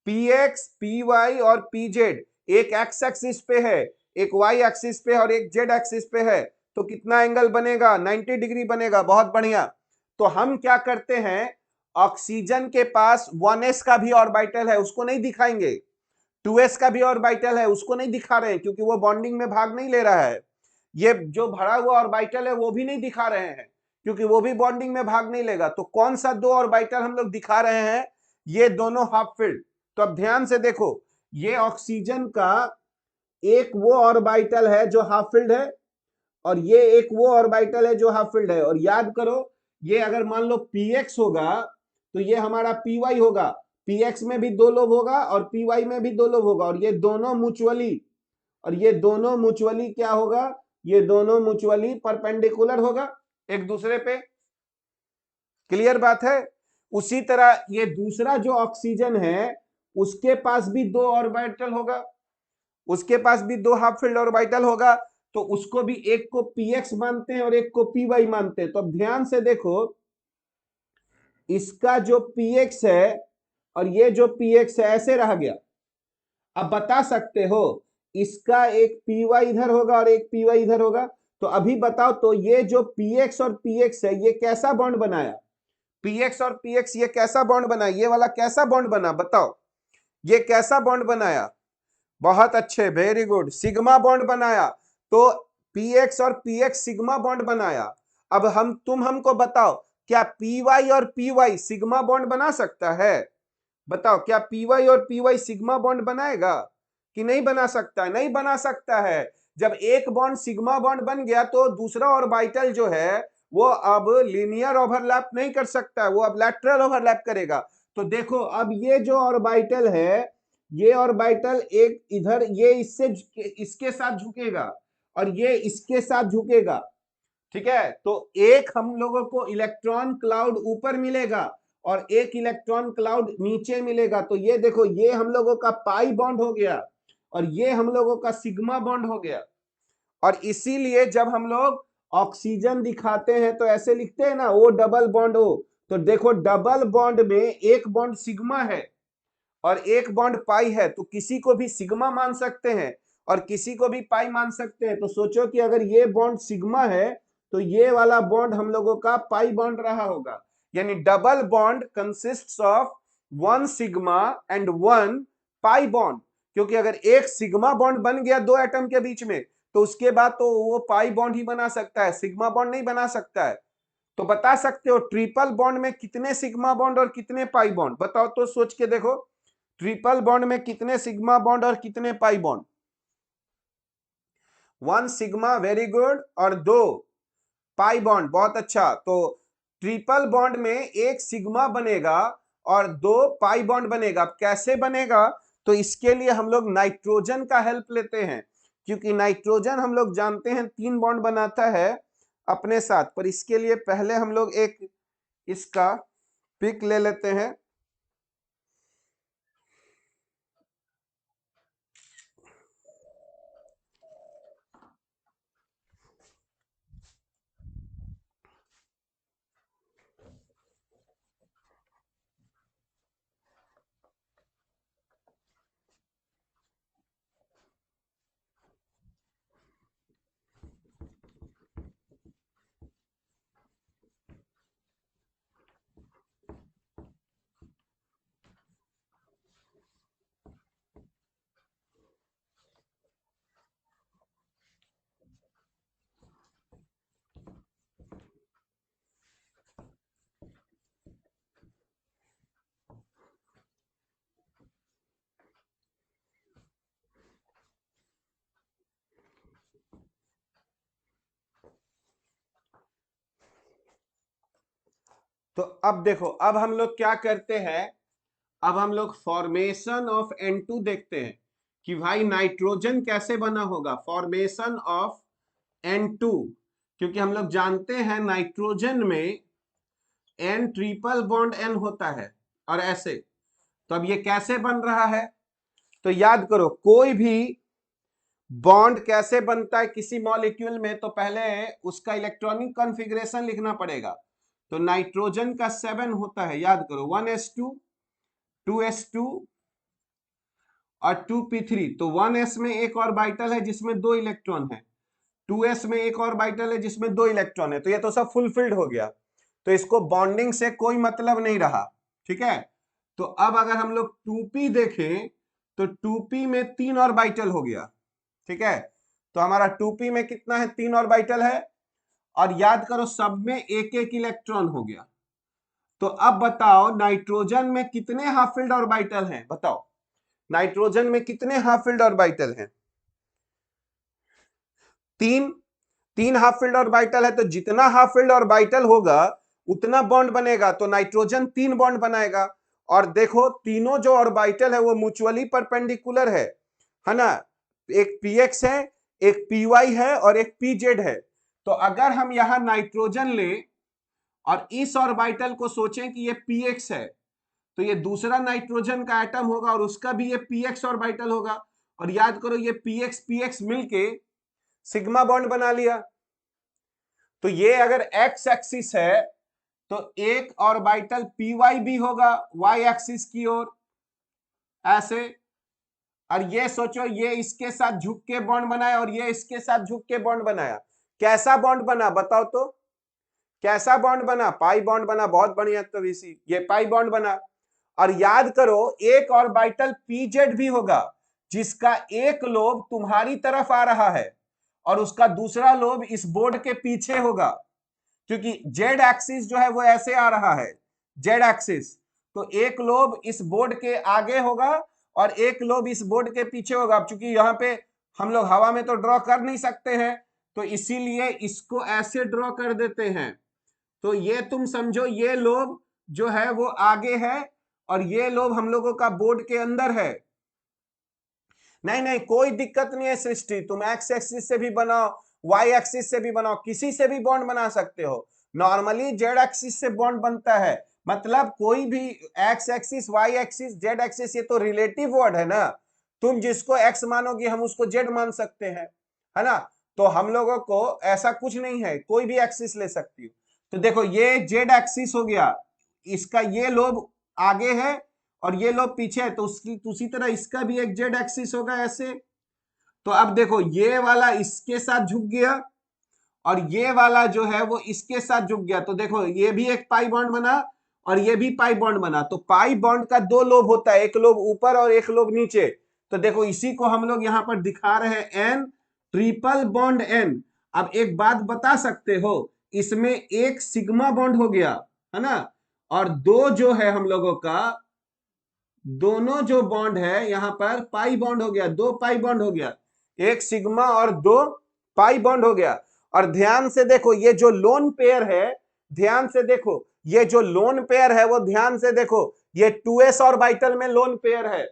px py और pz एक एक्स एक्सिस पे है, एक वाई एक्सिस पे और एक जेड एक्सिस पे है, तो कितना एंगल बनेगा, 90 डिग्री बनेगा। बहुत बढ़िया। तो हम क्या करते हैं, ऑक्सीजन के पास 1s का भी ऑर्बिटल है, उसको नहीं दिखाएंगे, 2s का भी ऑर्बिटल है, उसको नहीं दिखा रहे हैं, क्योंकि वो बॉन्डिंग में भाग नहीं ले रहा है। ये जो भरा हुआ ऑर्बिटल है वो भी नहीं दिखा रहे हैं, क्योंकि वो भी बॉन्डिंग में भाग नहीं लेगा। तो कौन सा 2 ऑर्बिटल हम लोग दिखा रहे हैं, ये दोनों हाफ फिल्ड। तो अब ध्यान से देखो, ये ऑक्सीजन का एक वो ऑर्बिटल है जो हाफ फिल्ड है, और ये एक वो ऑर्बिटल है जो हाफ फिल्ड है। और याद करो, ये अगर मान लो px होगा तो ये हमारा py होगा, px में भी 2 लोब होगा और py में भी 2 लोब होगा, और ये दोनों म्यूचुअली, और ये दोनों म्यूचुअली क्या होगा, ये दोनों म्यूचुअली परपेंडिकुलर होगा एक दूसरे पे। क्लियर बात है? उसी तरह ये दूसरा जो ऑक्सीजन है उसके पास भी 2 ऑर्बिटल होगा, उसके पास भी 2 हाफ फील्ड ऑर्बिटल होगा, तो उसको भी एक को px मानते हैं और एक को py मानते हैं। तो अब ध्यान से देखो, इसका जो px है और ये जो px है ऐसे रह गया। अब बता सकते हो, इसका एक py इधर होगा और एक py इधर होगा, तो अभी बताओ, तो ये जो px और px है ये कैसा बॉन्ड बनाया, px और px ये कैसा बॉन्ड बनाया, ये वाला कैसा बॉन्ड बना, बताओ, ये कैसा बॉन्ड बनाया, बहुत अच्छे, वेरी गुड, सिग्मा बॉन्ड बनाया। तो px और px सिग्मा बॉन्ड बनाया। अब तुम हमको बताओ, क्या py और py सिग्मा बॉन्ड बना सकता है, बताओ, क्या py और py सिग्मा बॉन्ड बनाएगा कि नहीं बना सकता? नहीं बना सकता है। जब एक बॉन्ड सिग्मा बॉन्ड बन गया तो दूसरा ऑर्बिटल जो है वो अब लीनियर ओवरलैप नहीं कर सकता, वो अब लैटरल ओवरलैप करेगा। तो देखो, अब ये जो ऑर्बिटल है, ये ऑर्बिटल एक इधर, ये इससे इसके साथ झुकेगा और ये इसके साथ झुकेगा, ठीक है। तो एक हम लोगों को इलेक्ट्रॉन क्लाउड ऊपर मिलेगा और एक इलेक्ट्रॉन क्लाउड नीचे मिलेगा। तो ये देखो, ये हम लोगों का पाई बॉन्ड हो गया और ये हम लोगों का सिग्मा बॉन्ड हो गया। और इसीलिए जब हम लोग ऑक्सीजन दिखाते हैं तो ऐसे लिखते हैं ना, ओ डबल बॉन्ड हो। तो देखो, डबल बॉन्ड में एक बॉन्ड सिग्मा है और एक बॉन्ड पाई है, तो किसी को भी सिग्मा मान सकते हैं और किसी को भी पाई मान सकते हैं। तो सोचो कि अगर ये बॉन्ड सिग्मा है तो ये वाला बॉन्ड हम लोगों का पाई बॉन्ड रहा होगा, यानी double bond consists of 1 sigma and 1 pi bond. क्योंकि अगर एक सिग्मा बॉन्ड बन गया दो एटम के बीच में तो उसके बाद तो वो पाई बॉन्ड ही बना सकता है, सिग्मा बॉन्ड नहीं बना सकता है। तो बता सकते हो ट्रिपल बॉन्ड में कितने सिग्मा बॉन्ड और कितने पाई बॉन्ड? बताओ तो, सोच के देखो, ट्रिपल बॉन्ड में कितने सिग्मा बॉन्ड और कितने pi bond? 1 sigma, very good, और 2 पाई बॉन्ड, बहुत अच्छा। तो ट्रिपल बॉन्ड में एक सिग्मा बनेगा और 2 पाई बॉन्ड बनेगा। अब कैसे बनेगा? तो इसके लिए हम लोग नाइट्रोजन का हेल्प लेते हैं, क्योंकि नाइट्रोजन हम लोग जानते हैं 3 बॉन्ड बनाता है अपने साथ। पर इसके लिए पहले हम लोग एक इसका पिक ले लेते हैं। तो अब देखो, अब हम लोग क्या करते हैं, अब हम लोग फॉर्मेशन ऑफ N2 देखते हैं कि भाई नाइट्रोजन कैसे बना होगा। फॉर्मेशन ऑफ N2, क्योंकि हम लोग जानते हैं नाइट्रोजन में N ट्रिपल बॉन्ड N होता है और ऐसे। तो अब ये कैसे बन रहा है? तो याद करो, कोई भी बॉन्ड कैसे बनता है किसी मॉलिक्यूल में, तो पहले उसका इलेक्ट्रॉनिक कॉन्फ़िगरेशन लिखना पड़ेगा। तो नाइट्रोजन का 7 होता है, याद करो, 1s2 2s2 और 2p3। तो 1s में एक ऑर्बिटल है जिसमें 2 इलेक्ट्रॉन है, 2s में एक ऑर्बिटल है जिसमें 2 इलेक्ट्रॉन है। तो ये तो सब फुलफिल्ड हो गया, तो इसको बॉन्डिंग से कोई मतलब नहीं रहा, ठीक है। तो अब अगर हम लोग 2p देखें तो 2p में 3 ऑर्बिटल हो गया, ठीक है। तो हमारा 2p में कितना है? 3 ऑर्बिटल है, और याद करो सब में एक एक इलेक्ट्रॉन हो गया। तो अब बताओ नाइट्रोजन में कितने हाफ फिल्ड ऑर्बिटल हैं? बताओ नाइट्रोजन में कितने हाफ फिल्ड ऑर्बिटल हैं? 3। 3 हाफ फिल्ड ऑर्बिटल है, तो जितना हाफ फिल्ड ऑर्बिटल होगा उतना बॉन्ड बनेगा। तो नाइट्रोजन 3 बॉन्ड बनाएगा। और देखो तीनों जो ऑर्बिटल है वो म्यूचुअली परपेंडिकुलर है ना। एक px है, एक py है और एक pz है। तो अगर हम यहां नाइट्रोजन लें और इस ऑर्बिटल को सोचें कि ये px है, तो ये दूसरा नाइट्रोजन का एटम होगा और उसका भी ये px ऑर्बिटल होगा। और याद करो ये px px मिलके सिग्मा बॉन्ड बना लिया। तो ये अगर एक्स एक्सिस है तो एक ऑर्बिटल py भी होगा y एक्सिस की ओर ऐसे। और ये सोचो ये इसके साथ झुक के बॉन्ड बनाया और ये इसके साथ झुक के बॉन्ड बनाया। कैसा बॉन्ड बना बताओ तो? कैसा बॉन्ड बना? पाई बॉन्ड बना, बहुत बढ़िया। तो इसी ये पाई बॉन्ड बना। और याद करो एक ऑर्बिटल pz भी होगा जिसका एक लोब तुम्हारी तरफ आ रहा है और उसका दूसरा लोब इस बोर्ड के पीछे होगा, क्योंकि जेड एक्सिस जो है वो ऐसे आ रहा है, जेड एक्सिस। तो एक लोब इस बोर्ड के आगे होगा और एक लोब इस बोर्ड के पीछे होगा। चूंकि यहाँ पे हम लोग हवा में तो ड्रॉ कर नहीं सकते हैं, तो इसीलिए इसको ऐसे ड्रॉ कर देते हैं। तो ये तुम समझो ये लोब जो है वो आगे है और ये लोब हम लोगों का बोर्ड के अंदर है। नहीं नहीं, कोई दिक्कत नहीं है सृष्टि, तुम एक्स एक्सिस से भी बनाओ, वाई एक्सिस से भी बनाओ, किसी से भी बॉन्ड बना सकते हो। नॉर्मली जेड एक्सिस से बॉन्ड बनता है, मतलब कोई भी x axis, y axis, z axis, ये तो रिलेटिव वर्ड है ना। तुम जिसको एक्स मानोगे हम उसको जेड मान सकते हैं, है ना। तो हम लोगों को ऐसा कुछ नहीं है, कोई भी एक्सिस ले सकती हो। तो देखो ये जेड एक्सिस हो गया, इसका ये लोब आगे है और ये लोग पीछे है, तो उसकी उसी तरह इसका भी एक जेड एक्सिस होगा ऐसे। तो अब देखो ये वाला इसके साथ झुक गया और ये वाला जो है वो इसके साथ झुक गया, तो देखो ये भी एक पाई बॉन्ड बना और ये भी पाई बॉन्ड बना। तो पाई बॉन्ड का दो लोब होता है, एक लोब ऊपर और एक लोब नीचे। तो देखो इसी को हम लोग यहां पर दिखा रहे हैं एन ट्रिपल बॉन्ड एन। अब एक बात बता सकते हो, इसमें एक सिग्मा बॉन्ड हो गया है ना, और दो जो है हम लोगों का दोनों जो बॉन्ड है यहां पर पाई बॉन्ड हो गया, दो पाई बॉन्ड हो गया, एक सिग्मा और दो पाई बॉन्ड हो गया। और ध्यान से देखो ये जो लोन पेयर है, ध्यान से देखो ये जो लोन पेयर है वो ध्यान से देखो, ये 2s ऑर्बिटल में लोन पेयर है,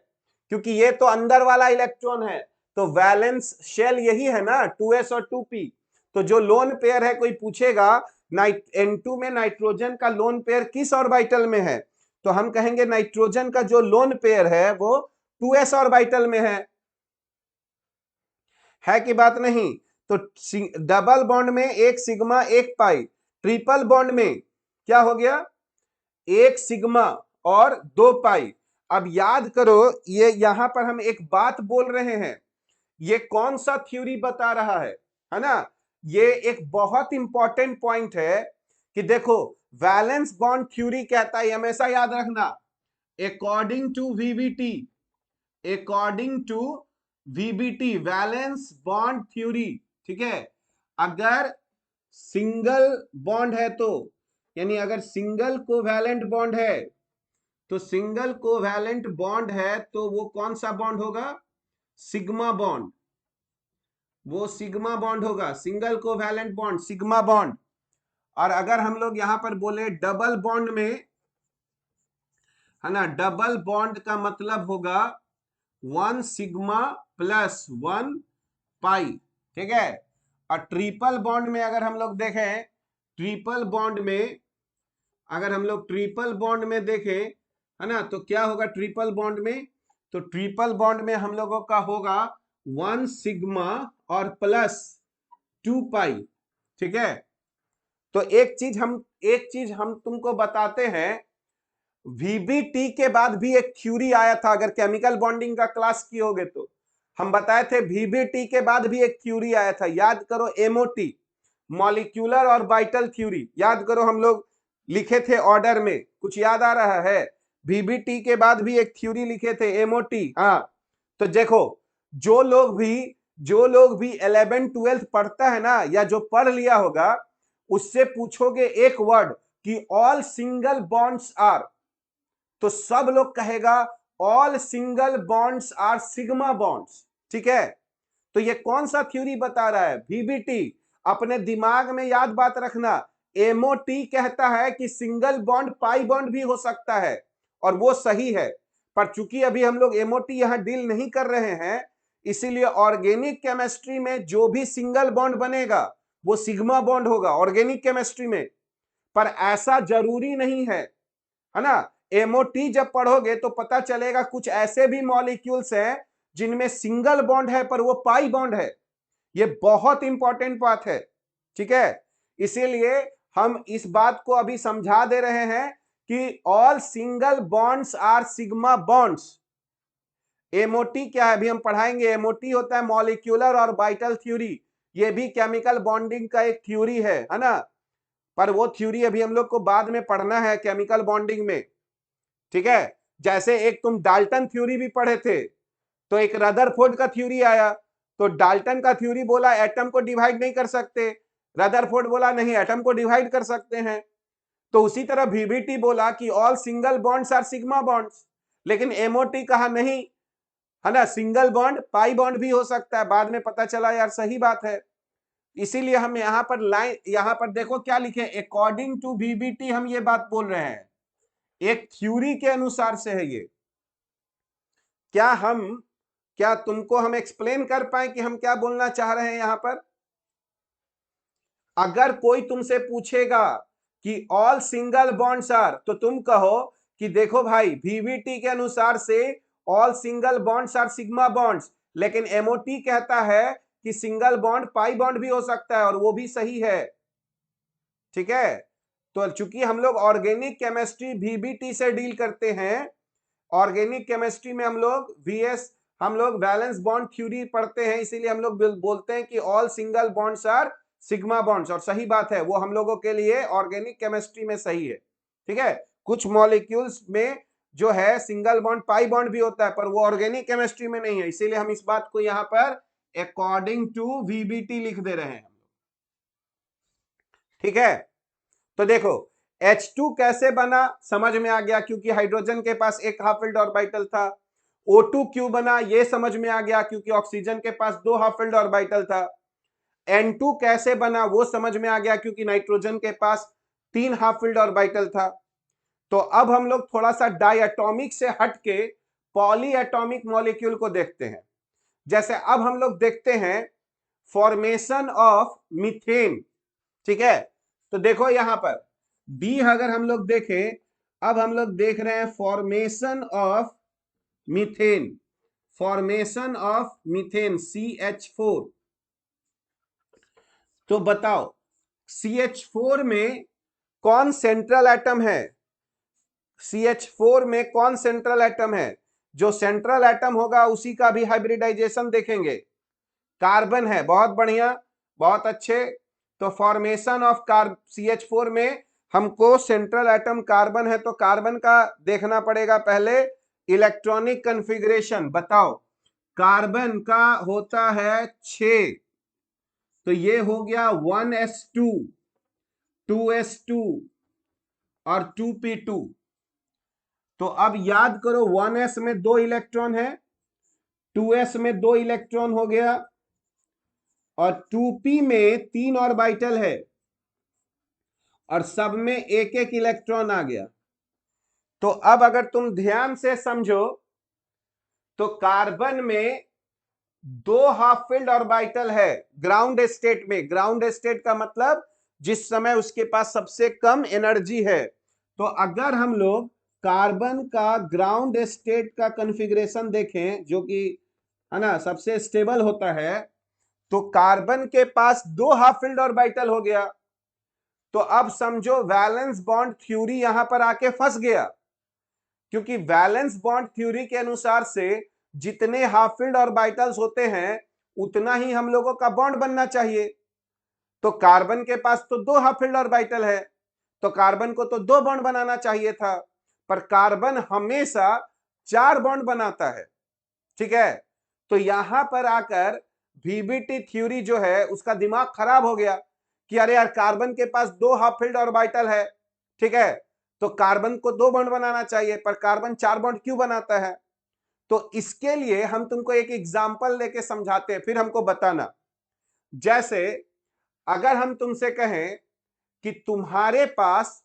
क्योंकि ये तो अंदर वाला इलेक्ट्रॉन है, तो वैलेंस शेल यही है ना 2s और 2p। तो जो लोन पेयर है, कोई पूछेगा N2 में नाइट्रोजन का लोन पेयर किस ऑर्बिटल में है, तो हम कहेंगे नाइट्रोजन का जो लोन पेयर है वो 2s ऑर्बिटल में है कि बात नहीं। तो डबल बॉन्ड में एक सिग्मा एक पाई, ट्रिपल बॉन्ड में क्या हो गया, एक सिग्मा और दो पाई। अब याद करो ये यहां पर हम एक बात बोल रहे हैं, ये कौन सा थ्योरी बता रहा है ना, ये एक बहुत इंपॉर्टेंट पॉइंट है कि देखो वैलेंस बॉन्ड थ्योरी कहता है, हमेशा याद रखना, according to VBT, according to VBT valence bond theory, ठीक है, अगर सिंगल बॉन्ड है तो, यानी अगर सिंगल कोवैलेंट बॉन्ड है, तो सिंगल कोवैलेंट बॉन्ड है तो वो कौन सा बॉन्ड होगा, सिग्मा बॉन्ड, वो सिग्मा बॉन्ड होगा, single covalent bond sigma bond. और अगर हम लोग यहां पर बोले डबल बॉन्ड में, है ना, डबल बॉन्ड का मतलब होगा 1 सिग्मा प्लस 1 पाई, ठीक है। और ट्रिपल बॉन्ड में अगर हम लोग देखें, ट्रिपल बॉन्ड में अगर हम लोग ट्रिपल बॉन्ड में देखें, है ना, तो क्या होगा ट्रिपल बॉन्ड में, तो ट्रिपल बॉन्ड में हम लोगों का होगा 1 सिग्मा और प्लस 2 पाई, ठीक है। तो एक चीज हम तुमको बताते हैं, वीबीटी के बाद भी एक थ्योरी आया था, अगर केमिकल बॉन्डिंग का क्लास किए होगे तो हम बताए थे वीबीटी के बाद भी एक थ्योरी आया था, याद करो, एमओटी, मॉलिक्यूलर और बाइटल थ्योरी, याद करो हम लोग लिखे थे ऑर्डर में, कुछ याद आ रहा है, वीबीटी के बाद भी एक थ्योरी लिखे थे एमओटी। हाँ, तो देखो जो लोग भी 11th-12th पढ़ता है ना, या जो पढ़ लिया होगा, उससे पूछोगे एक वर्ड कि ऑल सिंगल बॉन्ड्स आर, तो सब लोग कहेगा all single bonds are sigma bonds, ठीक है। तो ये कौन सा थ्योरी बता रहा है, वीबीटी। अपने दिमाग में याद बात रखना, एमओटी कहता है कि सिंगल बॉन्ड पाई बॉन्ड भी हो सकता है, और वो सही है, पर चूंकि अभी हम लोग एमओटी यहां डील नहीं कर रहे हैं, इसीलिए ऑर्गेनिक केमिस्ट्री में जो भी सिंगल बॉन्ड बनेगा वो सिग्मा बॉन्ड होगा ऑर्गेनिक केमिस्ट्री में। पर ऐसा जरूरी नहीं है ना। एमओटी जब पढ़ोगे तो पता चलेगा कुछ ऐसे भी मॉलिक्यूल्स हैं जिनमें सिंगल बॉन्ड है पर वो पाई बॉन्ड है, ये बहुत इंपॉर्टेंट बात है, ठीक है। इसीलिए हम इस बात को अभी समझा दे रहे हैं कि all single bonds are sigma bonds. MOT क्या है अभी हम पढ़ाएंगे, एमओटी होता है मॉलिक्यूलर और बाइटल थ्योरी, ये भी केमिकल बॉन्डिंग का एक थ्योरी है ना, पर वो थ्योरी अभी हम लोग को बाद में पढ़ना है केमिकल बॉन्डिंग में, ठीक है। जैसे एक तुम डाल्टन थ्योरी भी पढ़े थे, तो एक रदरफोर्ड का थ्योरी आया, तो डाल्टन का थ्योरी बोला एटम को डिवाइड नहीं कर सकते, रदरफोर्ड बोला नहीं एटम को डिवाइड कर सकते हैं। तो उसी तरह वीबीटी बोला कि all single bonds are sigma bonds, लेकिन एमओटी कहा नहीं, है ना, सिंगल बॉन्ड पाई बॉन्ड भी हो सकता है, बाद में पता चला यार सही बात है। इसीलिए हम यहां पर यहां पर देखो क्या लिखे, अकॉर्डिंग टू वीबीटी हम ये बात बोल रहे हैं, एक थ्योरी के अनुसार से है ये। क्या तुमको हम एक्सप्लेन कर पाए कि हम क्या बोलना चाह रहे हैं यहां पर। अगर कोई तुमसे पूछेगा कि ऑल सिंगल बॉन्ड्स आर, तो तुम कहो कि देखो भाई वीबीटी के अनुसार से all single bonds are sigma bonds, लेकिन एमओटी कहता है कि सिंगल बॉन्ड पाई बॉन्ड भी हो सकता है, और वो भी सही है, ठीक है। तो चूंकि हम लोग ऑर्गेनिक केमिस्ट्री वीबीटी से डील करते हैं, ऑर्गेनिक केमिस्ट्री में हम लोग वैलेंस बॉन्ड थ्योरी पढ़ते हैं, इसीलिए हम लोग बोलते हैं कि all single bonds are sigma bonds, और सही बात है, वो हम लोगों के लिए ऑर्गेनिक केमिस्ट्री में सही है। ठीक है, कुछ मॉलिक्यूल्स में जो है सिंगल बॉन्ड पाई बॉन्ड भी होता है, पर वो ऑर्गेनिक केमिस्ट्री में नहीं है, इसीलिए हम इस बात को यहां पर अकॉर्डिंग टू वीबीटी लिख दे रहे हैं। ठीक है, तो देखो H2 कैसे बना समझ में आ गया, क्योंकि हाइड्रोजन के पास एक हाफ फिल्ड ऑर्बिटल था। O2 क्यों बना ये समझ में आ गया, क्योंकि ऑक्सीजन के पास 2 हाफ फिल्ड ऑर्बिटल था। N2 कैसे बना वो समझ में आ गया, क्योंकि नाइट्रोजन के पास 3 हाफ फिल्ड ऑर्बिटल था। तो अब हम लोग थोड़ा सा डायटॉमिक से हटके पॉलीएटॉमिक मॉलिक्यूल को देखते हैं। जैसे अब हम लोग देखते हैं फॉर्मेशन ऑफ मीथेन। ठीक है, तो देखो यहां पर बी अगर हम लोग देखें, अब हम लोग देख रहे हैं formation of methane, formation of methane CH4। तो बताओ CH4 में कौन सेंट्रल एटम है? CH4 में कौन सेंट्रल एटम है? जो सेंट्रल एटम होगा उसी का भी हाइब्रिडाइजेशन देखेंगे। कार्बन है, बहुत बढ़िया, बहुत अच्छे। तो फॉर्मेशन ऑफ CH4 में हमको सेंट्रल एटम कार्बन है, तो कार्बन का देखना पड़ेगा पहले इलेक्ट्रॉनिक कॉन्फ़िगरेशन। बताओ कार्बन का होता है 6, तो ये हो गया 1s2, 2s2 और 2p2। तो अब याद करो 1s में 2 इलेक्ट्रॉन है, 2s में 2 इलेक्ट्रॉन हो गया, और 2p में 3 ऑर्बिटल है, और सब में एक एक इलेक्ट्रॉन आ गया। तो अब अगर तुम ध्यान से समझो तो कार्बन में 2 हाफ फिल्ड ऑर्बिटल है ग्राउंड स्टेट में। ग्राउंड स्टेट का मतलब जिस समय उसके पास सबसे कम एनर्जी है। तो अगर हम लोग कार्बन का ग्राउंड स्टेट का कॉन्फ़िगरेशन देखें, जो कि है ना सबसे स्टेबल होता है, तो कार्बन के पास 2 हाफ फिल्ड ऑर्बिटल हो गया। तो अब समझो वैलेंस बॉन्ड थ्योरी यहां पर आके फंस गया, क्योंकि वैलेंस बॉन्ड थ्योरी के अनुसार से जितने हाफ फिल्ड ऑर्बिटल्स होते हैं उतना ही हम लोगों का बॉन्ड बनना चाहिए। तो कार्बन के पास तो 2 हाफ फिल्ड ऑर्बिटल है, तो कार्बन को तो 2 बॉन्ड बनाना चाहिए था, पर कार्बन हमेशा 4 बॉन्ड बनाता है। ठीक है, तो यहां पर आकर वीबीटी थ्योरी जो है उसका दिमाग खराब हो गया कि अरे यार कार्बन के पास 2 हाफ फिल्ड ऑर्बिटल है, ठीक है, तो कार्बन को 2 बॉन्ड बनाना चाहिए, पर कार्बन 4 बॉन्ड क्यों बनाता है? तो इसके लिए हम तुमको एक एग्जांपल लेके समझाते हैं, फिर हमको बताना। जैसे अगर हम तुमसे कहें कि तुम्हारे पास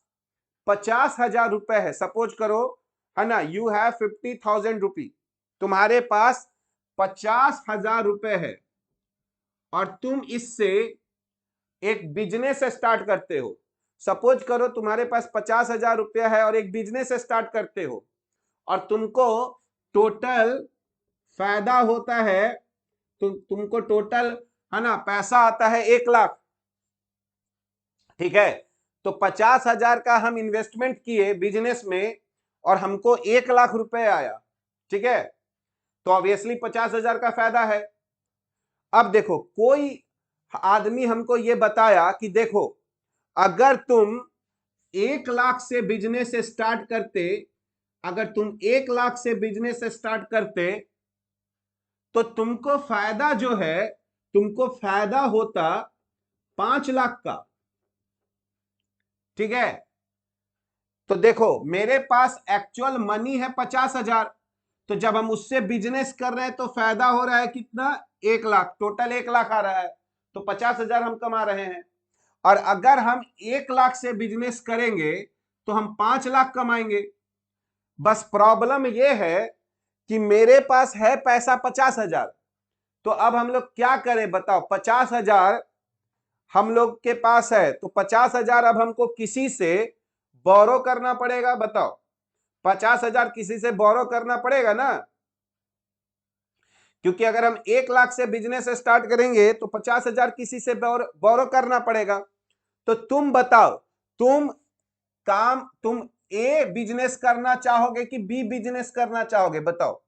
50,000 रुपए है, सपोज करो, है ना, यू हैव 50,000 रुपी, तुम्हारे पास 50,000 रुपए है, और तुम इससे एक बिजनेस स्टार्ट करते हो। सपोज करो तुम्हारे पास 50,000 रुपया है और एक बिजनेस स्टार्ट करते हो, और तुमको टोटल फायदा होता है, तुमको टोटल है ना पैसा आता है 1,00,000। ठीक है, तो 50,000 का हम इन्वेस्टमेंट किए बिजनेस में और हमको 1,00,000 रुपए आया। ठीक है, तो ऑब्वियसली 50,000 का फायदा है। अब देखो कोई आदमी हमको ये बताया कि देखो अगर तुम 1,00,000 से बिजनेस स्टार्ट करते, अगर तुम 1,00,000 से बिजनेस स्टार्ट करते तो तुमको फायदा जो है, तुमको फायदा होता 5,00,000 का। ठीक है, तो देखो मेरे पास एक्चुअल मनी है 50,000, तो जब हम उससे बिजनेस कर रहे हैं तो फायदा हो रहा है कितना? 1,00,000, टोटल 1,00,000 आ रहा है, तो 50,000 हम कमा रहे हैं। और अगर हम 1,00,000 से बिजनेस करेंगे तो हम 5,00,000 कमाएंगे। बस प्रॉब्लम यह है कि मेरे पास है पैसा 50,000, तो अब हम लोग क्या करें बताओ? 50,000 हम लोग के पास है, तो 50,000 अब हमको किसी से बोरो करना पड़ेगा। बताओ 50,000 किसी से बोरो करना पड़ेगा ना, क्योंकि अगर हम 1,00,000 से बिजनेस स्टार्ट करेंगे तो 50,000 किसी से बोरो करना पड़ेगा। तो तुम बताओ, तुम ए बिजनेस करना चाहोगे कि बी बिजनेस करना चाहोगे? बताओ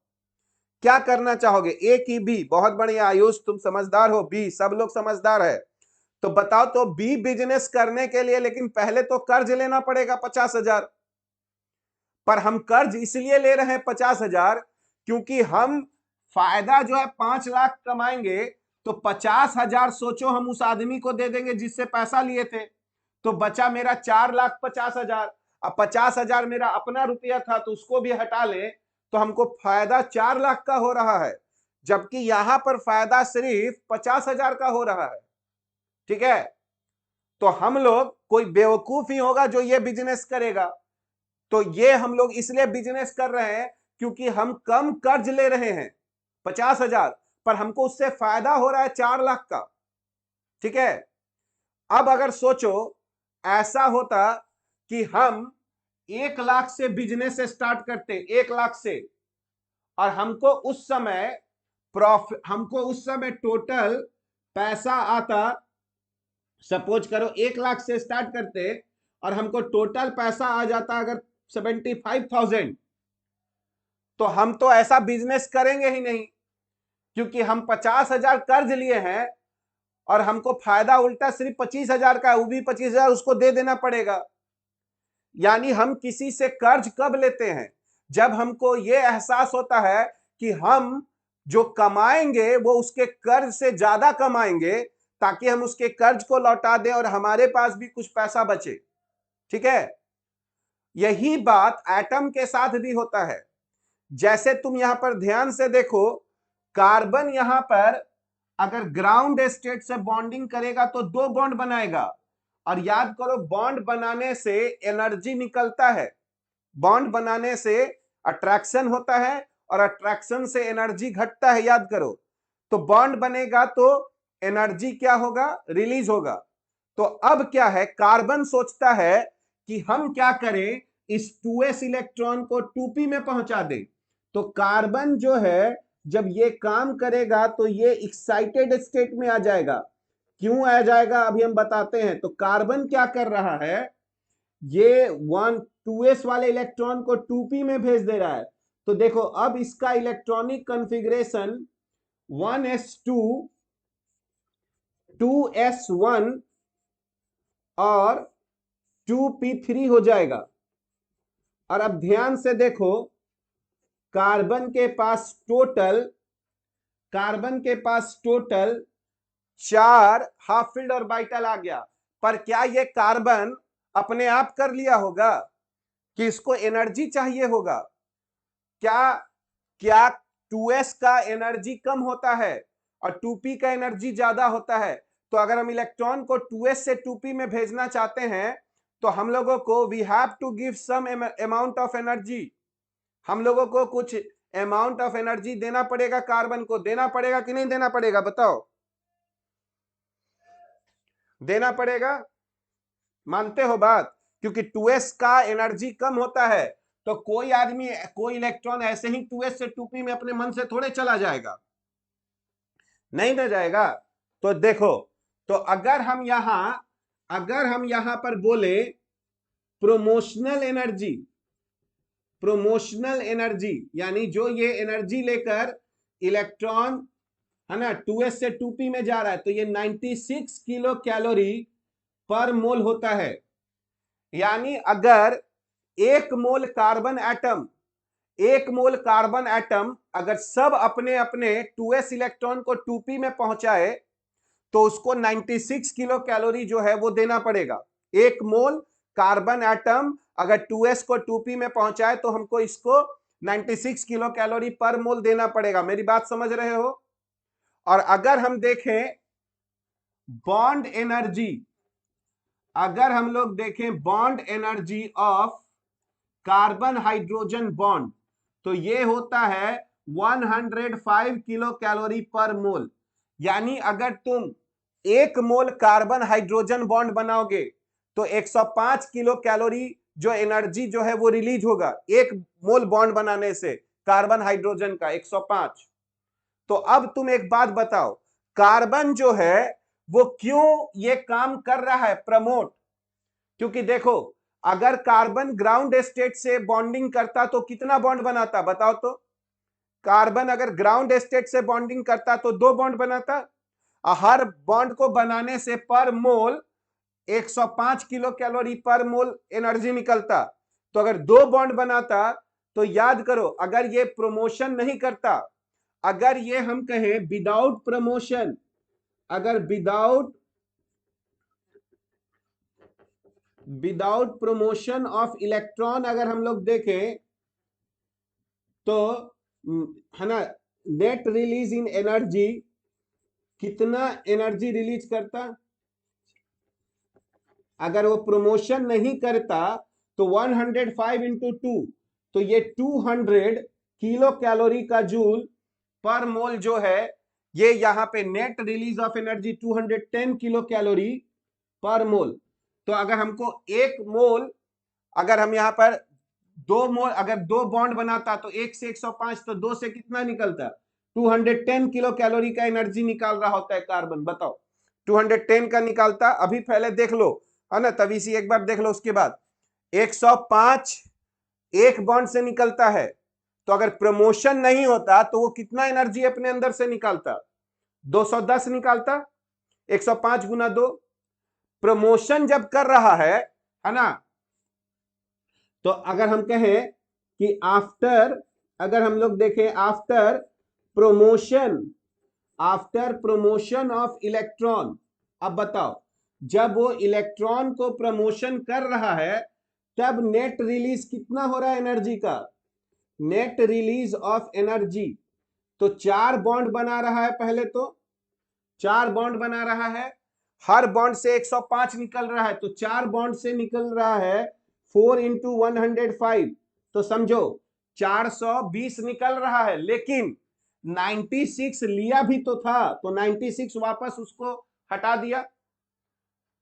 क्या करना चाहोगे, ए की बी? बहुत बढ़िया आयुष, तुम समझदार हो, बी, सब लोग समझदार है। तो बताओ, तो बी बिजनेस करने के लिए लेकिन पहले तो कर्ज लेना पड़ेगा 50,000। पर हम कर्ज इसलिए ले रहे हैं 50,000 क्योंकि हम फायदा जो है 5 लाख कमाएंगे, तो 50,000 सोचो हम उस आदमी को दे देंगे जिससे पैसा लिए थे, तो बचा मेरा 4,50,000। अब 50,000 मेरा अपना रुपया था तो उसको भी हटा ले तो हमको फायदा 4 लाख का हो रहा है, जबकि यहां पर फायदा सिर्फ 50,000 का हो रहा है। ठीक है, तो हम लोग, कोई बेवकूफ ही होगा जो ये बिजनेस करेगा। तो ये हम लोग इसलिए बिजनेस कर रहे हैं क्योंकि हम कम कर्ज ले रहे हैं 50,000, पर हमको उससे फायदा हो रहा है 4 लाख का। ठीक है, अब अगर सोचो ऐसा होता कि हम 1 लाख से बिजनेस स्टार्ट करते, 1 लाख से, और हमको उस समय टोटल पैसा आता, सपोज करो 1 लाख से स्टार्ट करते और हमको टोटल पैसा आ जाता अगर 75,000, तो हम तो ऐसा बिजनेस करेंगे ही नहीं, क्योंकि हम 50,000 कर्ज लिए हैं और हमको फायदा उल्टा सिर्फ 25,000 का है, वो भी 25,000 उसको दे देना पड़ेगा। यानी हम किसी से कर्ज कब लेते हैं? जब हमको ये एहसास होता है कि हम जो कमाएंगे वो उसके कर्ज से ज्यादा कमाएंगे, ताकि हम उसके कर्ज को लौटा दें और हमारे पास भी कुछ पैसा बचे। ठीक है, यही बात एटम के साथ भी होता है। जैसे तुम यहां पर ध्यान से देखो, कार्बन यहां पर अगर ग्राउंड स्टेट से बॉन्डिंग करेगा तो 2 बॉन्ड बनाएगा, और याद करो बॉन्ड बनाने से एनर्जी निकलता है, बॉन्ड बनाने से अट्रैक्शन होता है और अट्रैक्शन से एनर्जी घटता है, याद करो। तो बॉन्ड बनेगा तो एनर्जी क्या होगा, रिलीज होगा। तो अब क्या है, कार्बन सोचता है कि हम क्या करें, इस 2s इलेक्ट्रॉन को 2p में पहुंचा दें। तो कार्बन जो है जब ये काम करेगा तो ये एक्साइटेड स्टेट में आ जाएगा। क्यों आ जाएगा अभी हम बताते हैं। तो कार्बन क्या कर रहा है, ये 2s वाले इलेक्ट्रॉन को 2p में भेज दे रहा है। तो देखो अब इसका इलेक्ट्रॉनिक कॉन्फ़िगरेशन 1s2 2s1 और 2p3 हो जाएगा। और अब ध्यान से देखो, कार्बन के पास टोटल 4 हाफ फील्ड ऑर्बिटल आ गया। पर क्या ये कार्बन अपने आप कर लिया होगा कि इसको एनर्जी चाहिए होगा? क्या 2s का एनर्जी कम होता है और 2p का एनर्जी ज्यादा होता है? तो अगर हम इलेक्ट्रॉन को 2s से 2p में भेजना चाहते हैं तो हम लोगों को we have to give some amount of energy, हम लोगों को कुछ अमाउंट ऑफ एनर्जी देना पड़ेगा, कार्बन को देना पड़ेगा कि नहीं देना पड़ेगा? बताओ, देना पड़ेगा, मानते हो बात? क्योंकि 2s का एनर्जी कम होता है, तो कोई आदमी, कोई इलेक्ट्रॉन ऐसे ही 2s से 2p में अपने मन से थोड़े चला जाएगा, नहीं ना जाएगा। तो देखो, तो अगर हम यहां पर बोले प्रोमोशनल एनर्जी यानी जो ये एनर्जी लेकर इलेक्ट्रॉन है ना 2s से 2p में जा रहा है, तो ये 96 किलो कैलोरी पर मोल होता है। यानी अगर एक मोल कार्बन एटम अगर सब अपने अपने 2s इलेक्ट्रॉन को 2p में पहुंचाए तो उसको 96 किलो कैलोरी जो है वो देना पड़ेगा। एक मोल कार्बन एटम अगर 2s को 2p में पहुंचाए तो हमको इसको 96 किलो कैलोरी पर मोल देना पड़ेगा। मेरी बात समझ रहे हो? और अगर हम देखें बॉन्ड एनर्जी, अगर हम लोग देखें bond energy of carbon hydrogen bond, तो ये होता है 105 किलो कैलोरी पर मोल। यानी अगर तुम 1 मोल कार्बन हाइड्रोजन बॉन्ड बनाओगे तो 105 किलो कैलोरी जो एनर्जी जो है वो रिलीज होगा 1 मोल बॉन्ड बनाने से, कार्बन हाइड्रोजन का 105। तो अब तुम एक बात बताओ, कार्बन जो है वो क्यों ये काम कर रहा है, प्रमोट? क्योंकि देखो अगर कार्बन ग्राउंड स्टेट से बॉन्डिंग करता तो कितना बॉन्ड बनाता बताओ तो। कार्बन अगर ग्राउंड स्टेट से बॉन्डिंग करता तो 2 बॉन्ड बनाता। हर बॉन्ड को बनाने से पर मोल 105 किलो कैलोरी पर मोल एनर्जी निकलता। तो अगर 2 बॉन्ड बनाता तो याद करो, अगर ये प्रमोशन नहीं करता, अगर ये हम कहें विदाउट प्रमोशन, अगर विदाउट प्रमोशन ऑफ इलेक्ट्रॉन अगर हम लोग देखें तो है ना, नेट रिलीज इन एनर्जी कितना एनर्जी रिलीज करता। अगर वो प्रमोशन नहीं करता तो 105 इंटू 2, तो ये 200 किलो कैलोरी का जूल पर मोल जो है, ये यहां पे net release of energy 210 kilo calorie पर मोल। तो अगर हमको 1 मोल, अगर हम यहां पर 2 मोल, अगर 2 बॉन्ड बनाता तो 1 से 105, तो 2 से कितना निकलता, 210 किलो कैलोरी का एनर्जी निकाल रहा होता है कार्बन। बताओ 210 का निकालता। अभी पहले देख लो, है ना, तभी से एक बार देख लो, उसके बाद 105 एक बॉन्ड से निकलता है। तो अगर प्रमोशन नहीं होता तो वो कितना एनर्जी अपने अंदर से निकालता, 210 निकालता। 105 गुना 2। प्रमोशन जब कर रहा है ना, तो अगर हम कहें कि आफ्टर, अगर हम लोग देखें आफ्टर प्रमोशन ऑफ इलेक्ट्रॉन, अब बताओ जब वो इलेक्ट्रॉन को प्रमोशन कर रहा है तब नेट रिलीज कितना हो रहा है एनर्जी का, नेट रिलीज ऑफ एनर्जी। तो 4 बॉन्ड बना रहा है, पहले तो 4 बॉन्ड बना रहा है, हर बॉन्ड से 105 निकल रहा है, तो 4 बॉन्ड से निकल रहा है 4 इंटू 105, तो समझो 420 निकल रहा है। लेकिन 96 लिया भी तो था, तो 96 वापस उसको हटा दिया।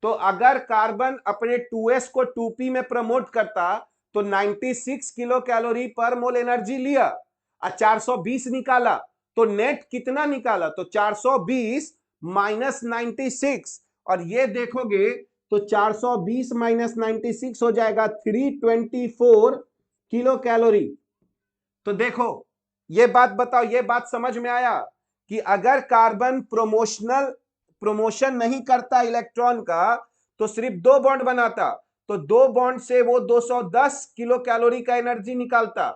तो अगर कार्बन अपने 2s को 2p में प्रमोट करता तो 96 किलो कैलोरी पर मोल एनर्जी लिया और 420 निकाला, तो नेट कितना निकाला, तो 420 माइनस 96, और ये देखोगे तो 420 माइनस 96 हो जाएगा 324 किलो कैलोरी। तो देखो ये बात बताओ, ये बात समझ में आया कि अगर कार्बन प्रमोशन नहीं करता इलेक्ट्रॉन का तो सिर्फ 2 बॉन्ड बनाता, तो 2 बॉन्ड से वो 210 किलो कैलोरी का एनर्जी निकालता।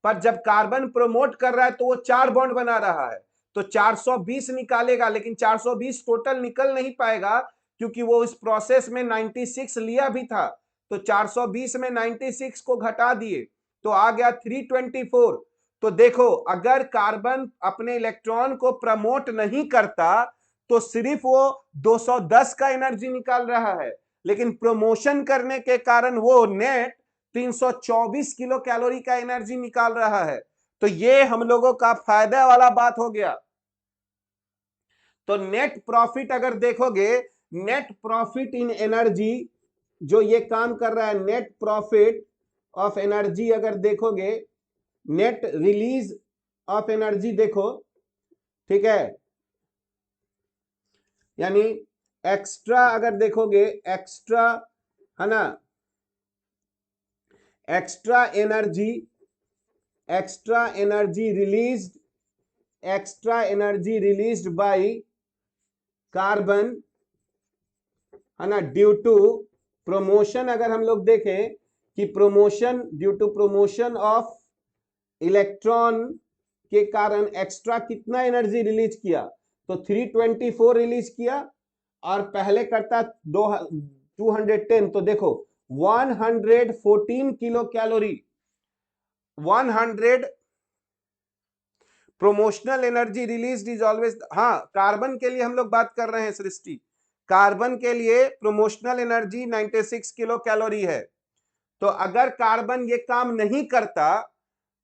पर जब कार्बन प्रमोट कर रहा है तो वो 4 बॉन्ड बना रहा है, तो 420 निकालेगा, लेकिन 420 टोटल निकल नहीं पाएगा क्योंकि वो इस प्रोसेस में 96 लिया भी था। तो 420 में 96 को घटा दिए तो आ गया 324। तो देखो अगर कार्बन अपने इलेक्ट्रॉन को प्रमोट नहीं करता तो सिर्फ वो 210 का एनर्जी निकाल रहा है, लेकिन प्रमोशन करने के कारण वो नेट 324 किलो कैलोरी का एनर्जी निकाल रहा है। तो ये हम लोगों का फायदा वाला बात हो गया। तो नेट प्रॉफिट अगर देखोगे, नेट प्रॉफिट इन एनर्जी जो ये काम कर रहा है, नेट प्रॉफिट ऑफ एनर्जी अगर देखोगे, नेट रिलीज ऑफ एनर्जी देखो, ठीक है, यानी एक्स्ट्रा अगर देखोगे, एक्स्ट्रा है ना, extra energy released by carbon, है ना, ड्यू टू प्रमोशन। अगर हम लोग देखें कि promotion, due to promotion of electron के कारण एक्स्ट्रा कितना एनर्जी रिलीज किया, तो 324 रिलीज किया, और पहले करता 210, तो देखो 114 kilo calorie, 100 promotional energy release is always. हाँ, कार्बन के लिए हम लोग बात कर रहे हैं सृष्टि, कार्बन के लिए प्रोमोशनल एनर्जी 96 किलो कैलोरी है। तो अगर कार्बन ये काम नहीं करता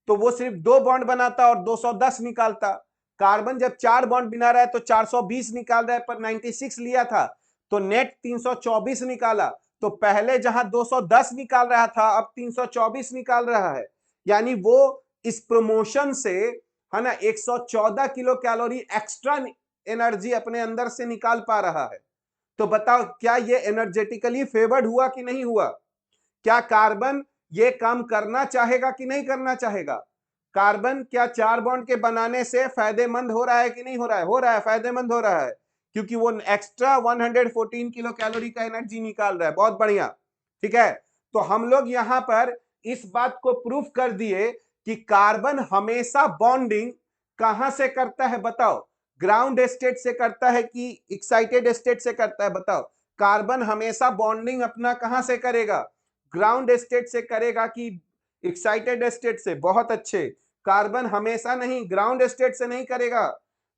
तो वो सिर्फ 2 बॉन्ड बनाता और 210 निकालता। कार्बन जब 4 बॉन्ड बना रहा है तो 420 निकाल रहा है, पर 96 लिया था तो नेट 324 निकाला। तो पहले जहां 210 निकाल रहा था अब 324 निकाल रहा है, यानी वो इस प्रमोशन से, है ना, 114 किलो कैलोरी एक्स्ट्रा एनर्जी अपने अंदर से निकाल पा रहा है। तो बताओ क्या ये एनर्जेटिकली फेवर्ड हुआ कि नहीं हुआ? क्या कार्बन ये काम करना चाहेगा कि नहीं करना चाहेगा? कार्बन क्या 4 बॉन्ड के बनाने से फायदेमंद हो रहा है कि नहीं हो रहा है? हो रहा है, फायदेमंद हो रहा है, क्योंकि वो एक्स्ट्रा 114 किलो कैलोरी का एनर्जी निकाल रहा है। बहुत बढ़िया, ठीक है। तो हम लोग यहां पर इस बात को प्रूफ कर दिए कि कार्बन हमेशा बॉन्डिंग कहां से करता है बताओ? ग्राउंड स्टेट से करता है कि एक्साइटेड स्टेट से करता है बताओ? कार्बन हमेशा बॉन्डिंग अपना कहां से करेगा? ग्राउंड स्टेट से करेगा कि एक्साइटेड स्टेट से? बहुत अच्छे। कार्बन हमेशा नहीं, ग्राउंड स्टेट से नहीं करेगा।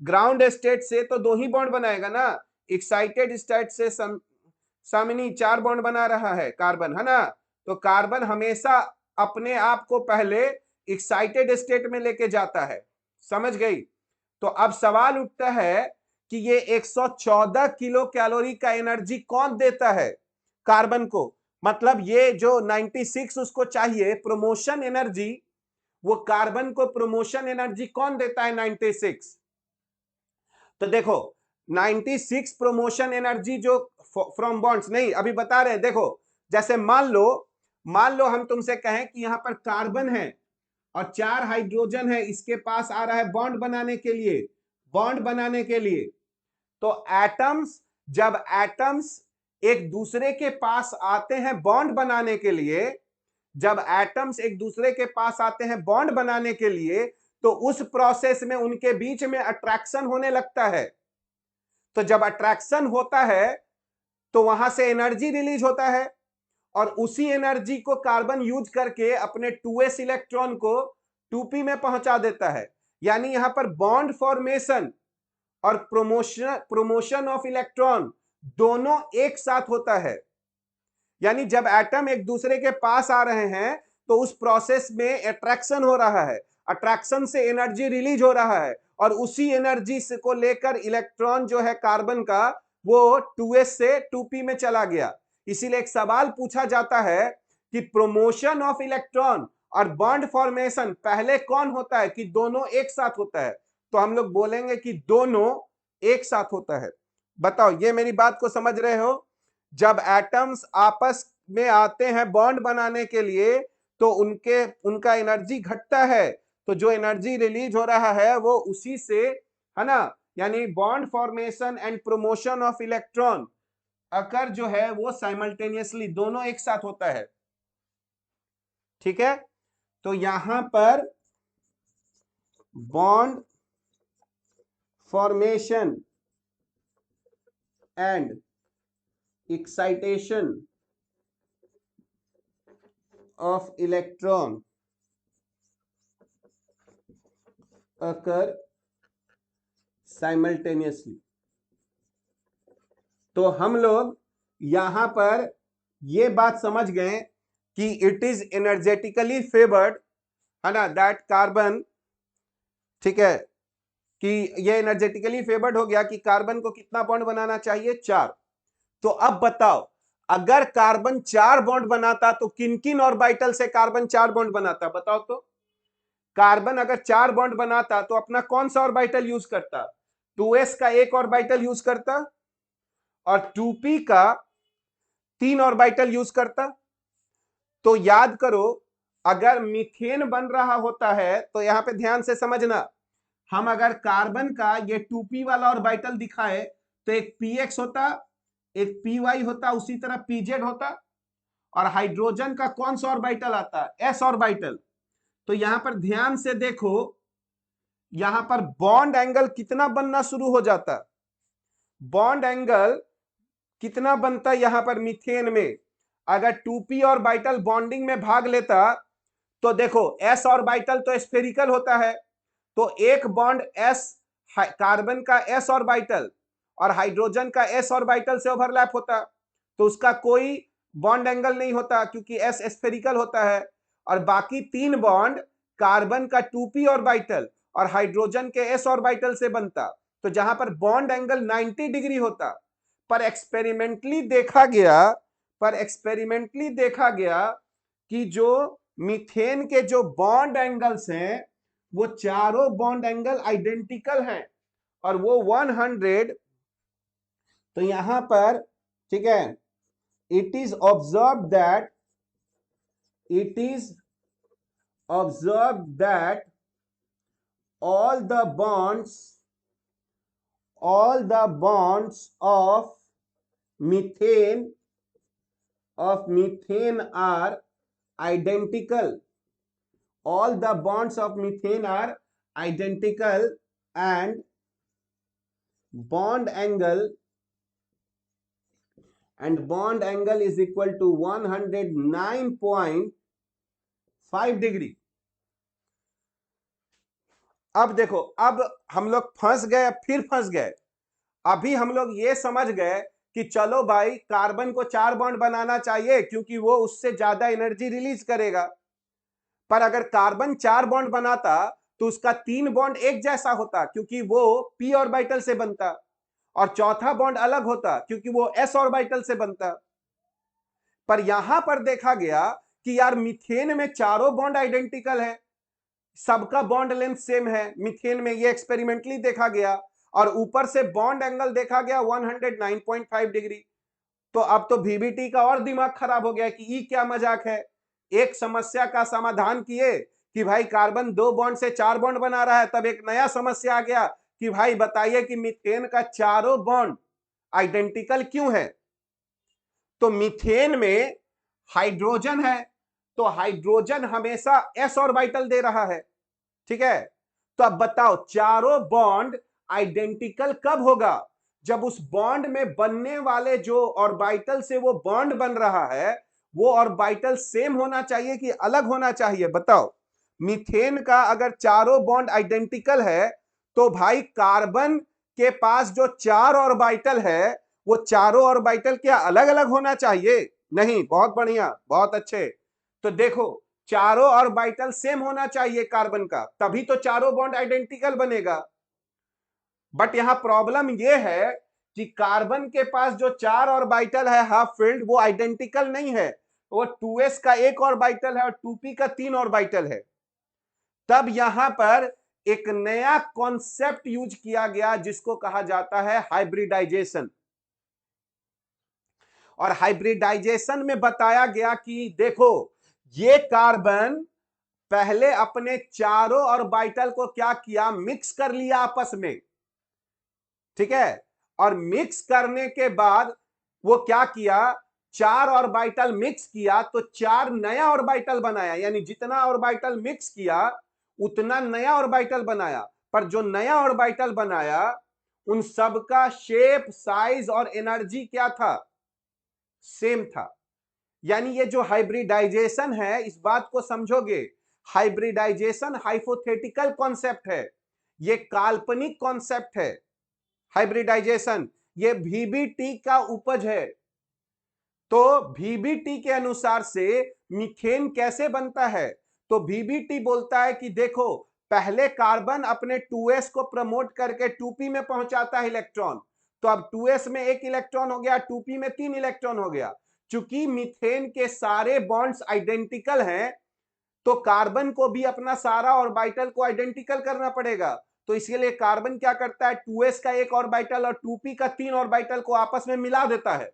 ग्राउंड स्टेट से तो 2 ही बॉन्ड बनाएगा ना। एक्साइटेड स्टेट से सामिनी 4 बॉन्ड बना रहा है कार्बन, है ना। तो कार्बन हमेशा अपने आप को पहले एक्साइटेड स्टेट में लेके जाता है। समझ गई? तो अब सवाल उठता है कि ये 114 किलो कैलोरी का एनर्जी कौन देता है कार्बन को? मतलब ये जो 96 उसको चाहिए प्रमोशन एनर्जी, वो कार्बन को प्रमोशन एनर्जी कौन देता है? 96। तो देखो 96 प्रमोशन एनर्जी जो फ्रॉम बॉन्ड्स, नहीं अभी बता रहे हैं। देखो जैसे मान लो हम तुमसे कहें कि यहां पर कार्बन है और 4 हाइड्रोजन है, इसके पास आ रहा है बॉन्ड बनाने के लिए, बॉन्ड बनाने के लिए। तो एटम्स, जब एटम्स एक दूसरे के पास आते हैं बॉन्ड बनाने के लिए, जब एटम्स एक दूसरे के पास आते हैं बॉन्ड बनाने के लिए, तो उस प्रोसेस में उनके बीच में अट्रैक्शन होने लगता है। तो जब अट्रैक्शन होता है तो वहां से एनर्जी रिलीज होता है, और उसी एनर्जी को कार्बन यूज करके अपने 2s इलेक्ट्रॉन को 2p में पहुंचा देता है। यानी यहां पर बॉन्ड फॉर्मेशन और प्रोमोशन ऑफ इलेक्ट्रॉन दोनों एक साथ होता है। यानी जब एटम एक दूसरे के पास आ रहे हैं तो उस प्रोसेस में अट्रैक्शन हो रहा है, अट्रैक्शन से एनर्जी रिलीज हो रहा है, और उसी एनर्जी से को लेकर इलेक्ट्रॉन जो है कार्बन का वो 2s से 2p में चला गया। इसीलिए एक सवाल पूछा जाता है कि प्रोमोशन ऑफ इलेक्ट्रॉन और बॉन्ड फॉर्मेशन पहले कौन होता है, कि दोनों एक साथ होता है? तो हम लोग बोलेंगे कि दोनों एक साथ होता है। बताओ ये मेरी बात को समझ रहे हो? जब एटम्स आपस में आते हैं बॉन्ड बनाने के लिए तो उनका एनर्जी घटता है, तो जो एनर्जी रिलीज हो रहा है वो उसी से, है ना। यानी bond formation and promotion of electron occur जो है वो साइमल्टेनियसली दोनों एक साथ होता है। ठीक है, तो यहां पर bond formation and excitation of electron occur simultaneously। तो हम लोग यहां पर ये बात समझ गए कि इट इज एनर्जेटिकली फेवर्ड, है ना, दैट कार्बन, ठीक है, कि ये एनर्जेटिकली फेवर्ड हो गया कि कार्बन को कितना बॉन्ड बनाना चाहिए? 4। तो अब बताओ अगर कार्बन 4 बॉन्ड बनाता तो किन किन ऑर्बिटल से कार्बन 4 बॉन्ड बनाता? बताओ तो। कार्बन अगर 4 बॉन्ड बनाता तो अपना कौन सा ऑर्बिटल यूज करता? 2s का एक ऑर्बिटल यूज करता और 2p का 3 ऑर्बिटल यूज करता। तो याद करो अगर मीथेन बन रहा होता है तो यहां पे ध्यान से समझना, हम अगर कार्बन का ये 2p वाला ऑर्बिटल दिखाए तो एक px होता, एक py होता, उसी तरह pz होता, और हाइड्रोजन का कौन सा ऑर्बिटल आता? s orbital. तो यहां पर ध्यान से देखो, यहां पर बॉन्ड एंगल कितना बनना शुरू हो जाता? बॉन्ड एंगल कितना बनता यहां पर मीथेन में? अगर 2p ऑर्बिटल बॉन्डिंग में भाग लेता तो देखो s ऑर्बिटल तो स्फेरिकल होता है, तो एक बॉन्ड s कार्बन का s ऑर्बिटल और हाइड्रोजन का s ऑर्बिटल से ओवरलैप होता, तो उसका कोई बॉन्ड एंगल नहीं होता क्योंकि s स्फेरिकल होता है। और बाकी 3 बॉन्ड कार्बन का 2p ऑर्बिटल और हाइड्रोजन के s ऑर्बिटल से बनता, तो जहां पर बॉन्ड एंगल 90 डिग्री होता। पर एक्सपेरिमेंटली देखा गया कि जो मीथेन के जो बॉन्ड एंगल्स हैं वो चारों बॉन्ड एंगल आइडेंटिकल हैं, और वो 100। तो यहां पर ठीक है, it is observe that it is observed that all the bonds methane of methane are identical. All the bonds of methane are identical and bond angle is equal to 109.5 degree. अब देखो, अब हम लोग फंस गए, फिर फंस गए। अभी हम लोग ये समझ गए कि चलो भाई कार्बन को 4 बॉन्ड बनाना चाहिए क्योंकि वो उससे ज्यादा एनर्जी रिलीज करेगा। पर अगर कार्बन 4 बॉन्ड बनाता तो उसका 3 बॉन्ड एक जैसा होता क्योंकि वो p ऑर्बिटल से बनता, और चौथा बॉन्ड अलग होता क्योंकि वो s ऑर्बिटल से बनता। पर यहां पर देखा गया कि यार मीथेन में चारों बॉन्ड आइडेंटिकल है, सबका बॉन्ड लेंथ सेम है मीथेन में, ये एक्सपेरिमेंटली देखा गया, और ऊपर से बॉन्ड एंगल देखा गया 109.5 डिग्री। तो अब तो VBT का और दिमाग खराब हो गया कि ये क्या मजाक है। एक समस्या का समाधान किए कि भाई कार्बन 2 बॉन्ड से 4 बॉन्ड बना रहा है, तब एक नया समस्या आ गया कि भाई बताइए कि मीथेन का चारों बॉन्ड आइडेंटिकल क्यों है। तो मीथेन में हाइड्रोजन है, तो हाइड्रोजन हमेशा s ऑर्बिटल दे रहा है, ठीक है। तो अब बताओ चारों बॉन्ड आइडेंटिकल कब होगा? जब उस बॉन्ड में बनने वाले जो ऑर्बिटल से वो बॉन्ड बन रहा है वो ऑर्बिटल सेम होना चाहिए कि अलग होना चाहिए? बताओ, मीथेन का अगर चारों बॉन्ड आइडेंटिकल है तो भाई कार्बन के पास जो 4 ऑर्बिटल है वो चारों ऑर्बिटल क्या अलग अलग होना चाहिए? नहीं। बहुत बढ़िया, बहुत अच्छे। तो देखो चारों ऑर्बिटल सेम होना चाहिए कार्बन का, तभी तो चारों बॉन्ड आइडेंटिकल बनेगा। बट यहां प्रॉब्लम यह है कि कार्बन के पास जो 4 ऑर्बिटल है हाफ फील्ड वो आइडेंटिकल नहीं है, वो 2s का एक ऑर्बिटल है और 2p का 3 ऑर्बिटल है। तब यहां पर एक नया कॉन्सेप्ट यूज किया गया जिसको कहा जाता है हाइब्रिडाइजेशन। और हाइब्रिडाइजेशन में बताया गया कि देखो ये कार्बन पहले अपने चारों ऑर्बिटल को क्या किया, मिक्स कर लिया आपस में, ठीक है। और मिक्स करने के बाद वो क्या किया, 4 ऑर्बिटल मिक्स किया तो 4 नया ऑर्बिटल बनाया, यानी जितना ऑर्बिटल मिक्स किया उतना नया ऑर्बिटल बनाया। पर जो नया ऑर्बिटल बनाया उन सबका शेप, साइज और एनर्जी क्या था, सेम था। यानी ये जो हाइब्रिडाइजेशन है इस बात को समझोगे, हाइब्रिडाइजेशन हाइपोथेटिकल कॉन्सेप्ट है, ये काल्पनिक कॉन्सेप्ट है। हाइब्रिडाइजेशन ये VBT का उपज है। तो VBT के अनुसार से मीथेन कैसे बनता है? तो VBT बोलता है कि देखो पहले कार्बन अपने 2s को प्रमोट करके 2p में पहुंचाता है इलेक्ट्रॉन, तो अब 2s में 1 इलेक्ट्रॉन हो गया, 2p में 3 इलेक्ट्रॉन हो गया। चूंकि मीथेन के सारे बॉन्ड्स आइडेंटिकल हैं तो कार्बन को भी अपना सारा ऑर्बिटल को आइडेंटिकल करना पड़ेगा। तो इसके कार्बन क्या करता है, 2s का एक ऑर्बिटल और 2p का 3 ऑर्बिटल को आपस में मिला देता है,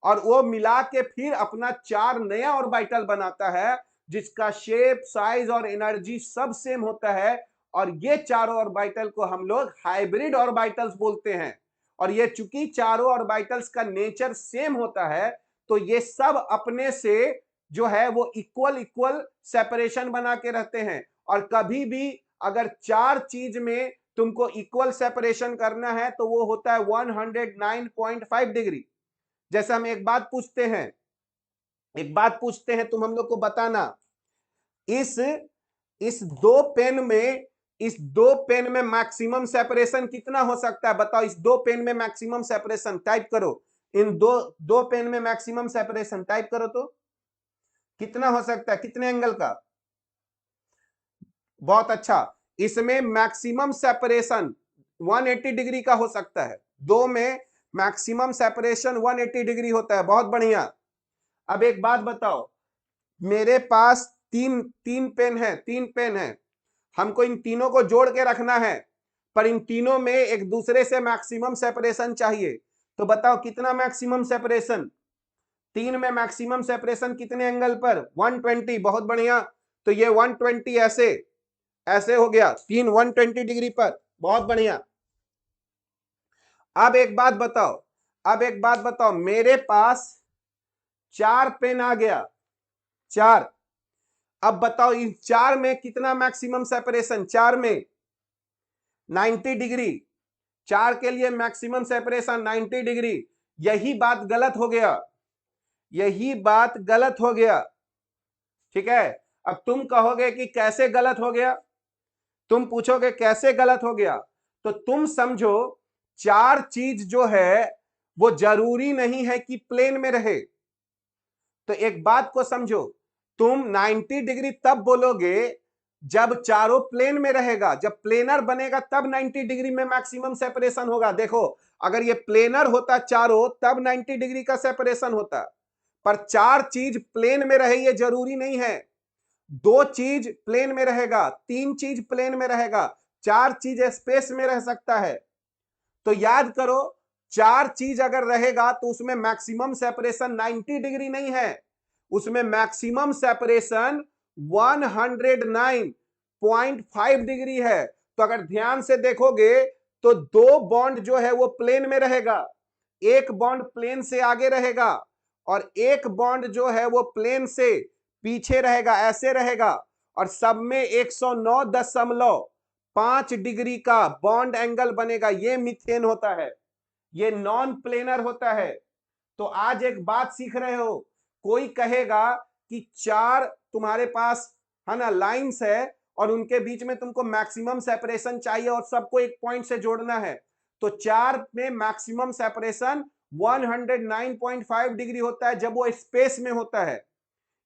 और वो मिला के फिर अपना 4 नया ऑर्बिटल बनाता है जिसका शेप, साइज और एनर्जी सब सेम होता है। और ये चारों ऑर्बिटल को हम लोग हाइब्रिड ऑर्बिटल्स बोलते हैं। और ये चूंकि चारों ऑर्बिटल्स का नेचर सेम होता है तो ये सब अपने से जो है वो इक्वल इक्वल सेपरेशन बना के रहते हैं। और कभी भी अगर 4 चीज में तुमको इक्वल सेपरेशन करना है तो वो होता है 109.5 डिग्री। जैसे हम एक बात पूछते हैं, तुम हम लोग को बताना, इस दो पेन में मैक्सिमम सेपरेशन कितना हो सकता है? बताओ, इस 2 पेन में मैक्सिमम सेपरेशन टाइप करो, इन दो पेन में मैक्सिमम सेपरेशन टाइप करो तो कितना हो सकता है, कितने एंगल का? बहुत अच्छा, इसमें मैक्सिमम सेपरेशन 180 डिग्री का हो सकता है। 2 में मैक्सिमम सेपरेशन 180 डिग्री होता है। बहुत बढ़िया। अब एक बात बताओ, मेरे पास तीन पेन है, हमको इन तीनों को जोड़ के रखना है, पर इन तीनों में एक दूसरे से मैक्सिमम सेपरेशन चाहिए। तो बताओ कितना मैक्सिमम सेपरेशन? 3 में मैक्सिमम सेपरेशन कितने एंगल पर? 120। बहुत बढ़िया। तो ये 120 ऐसे ऐसे हो गया, 3 120 डिग्री पर। बहुत बढ़िया। अब एक बात बताओ, मेरे पास 4 पेन आ गया, 4। अब बताओ इस 4 में कितना मैक्सिमम सेपरेशन? 4 में 90 डिग्री। 4 के लिए मैक्सिमम सेपरेशन 90 डिग्री। यही बात गलत हो गया, ठीक है। अब तुम कहोगे कि कैसे गलत हो गया, तुम पूछोगे कैसे गलत हो गया, तो तुम समझो 4 चीज जो है वो जरूरी नहीं है कि प्लेन में रहे। तो एक बात को समझो, तुम 90 डिग्री तब बोलोगे जब चारों प्लेन में रहेगा, जब प्लेनर बनेगा तब 90 डिग्री में मैक्सिमम सेपरेशन होगा। देखो अगर ये प्लेनर होता चारों तब 90 डिग्री का सेपरेशन होता, पर 4 चीज प्लेन में रहे ये जरूरी नहीं है। 2 चीज प्लेन में रहेगा, 3 चीज प्लेन में रहेगा, 4 चीज स्पेस में रह सकता है। तो याद करो 4 चीज अगर रहेगा तो उसमें मैक्सिमम सेपरेशन 90 डिग्री नहीं है, उसमें मैक्सिमम सेपरेशन 109.5 डिग्री है। तो अगर ध्यान से देखोगे तो 2 बॉन्ड जो है वो प्लेन में रहेगा, एक बॉन्ड प्लेन से आगे रहेगा और एक बॉन्ड जो है वो प्लेन से पीछे रहेगा, ऐसे रहेगा। और सब में 109.5 डिग्री का बॉन्ड एंगल बनेगा। ये मीथेन होता है, ये नॉन प्लेनर होता है। तो आज एक बात सीख रहे हो, कोई कहेगा कि 4 तुम्हारे पास है ना लाइंस है और उनके बीच में तुमको मैक्सिमम सेपरेशन चाहिए और सबको एक पॉइंट से जोड़ना है, तो 4 में मैक्सिमम सेपरेशन 109.5 डिग्री होता है जब वो स्पेस में होता है।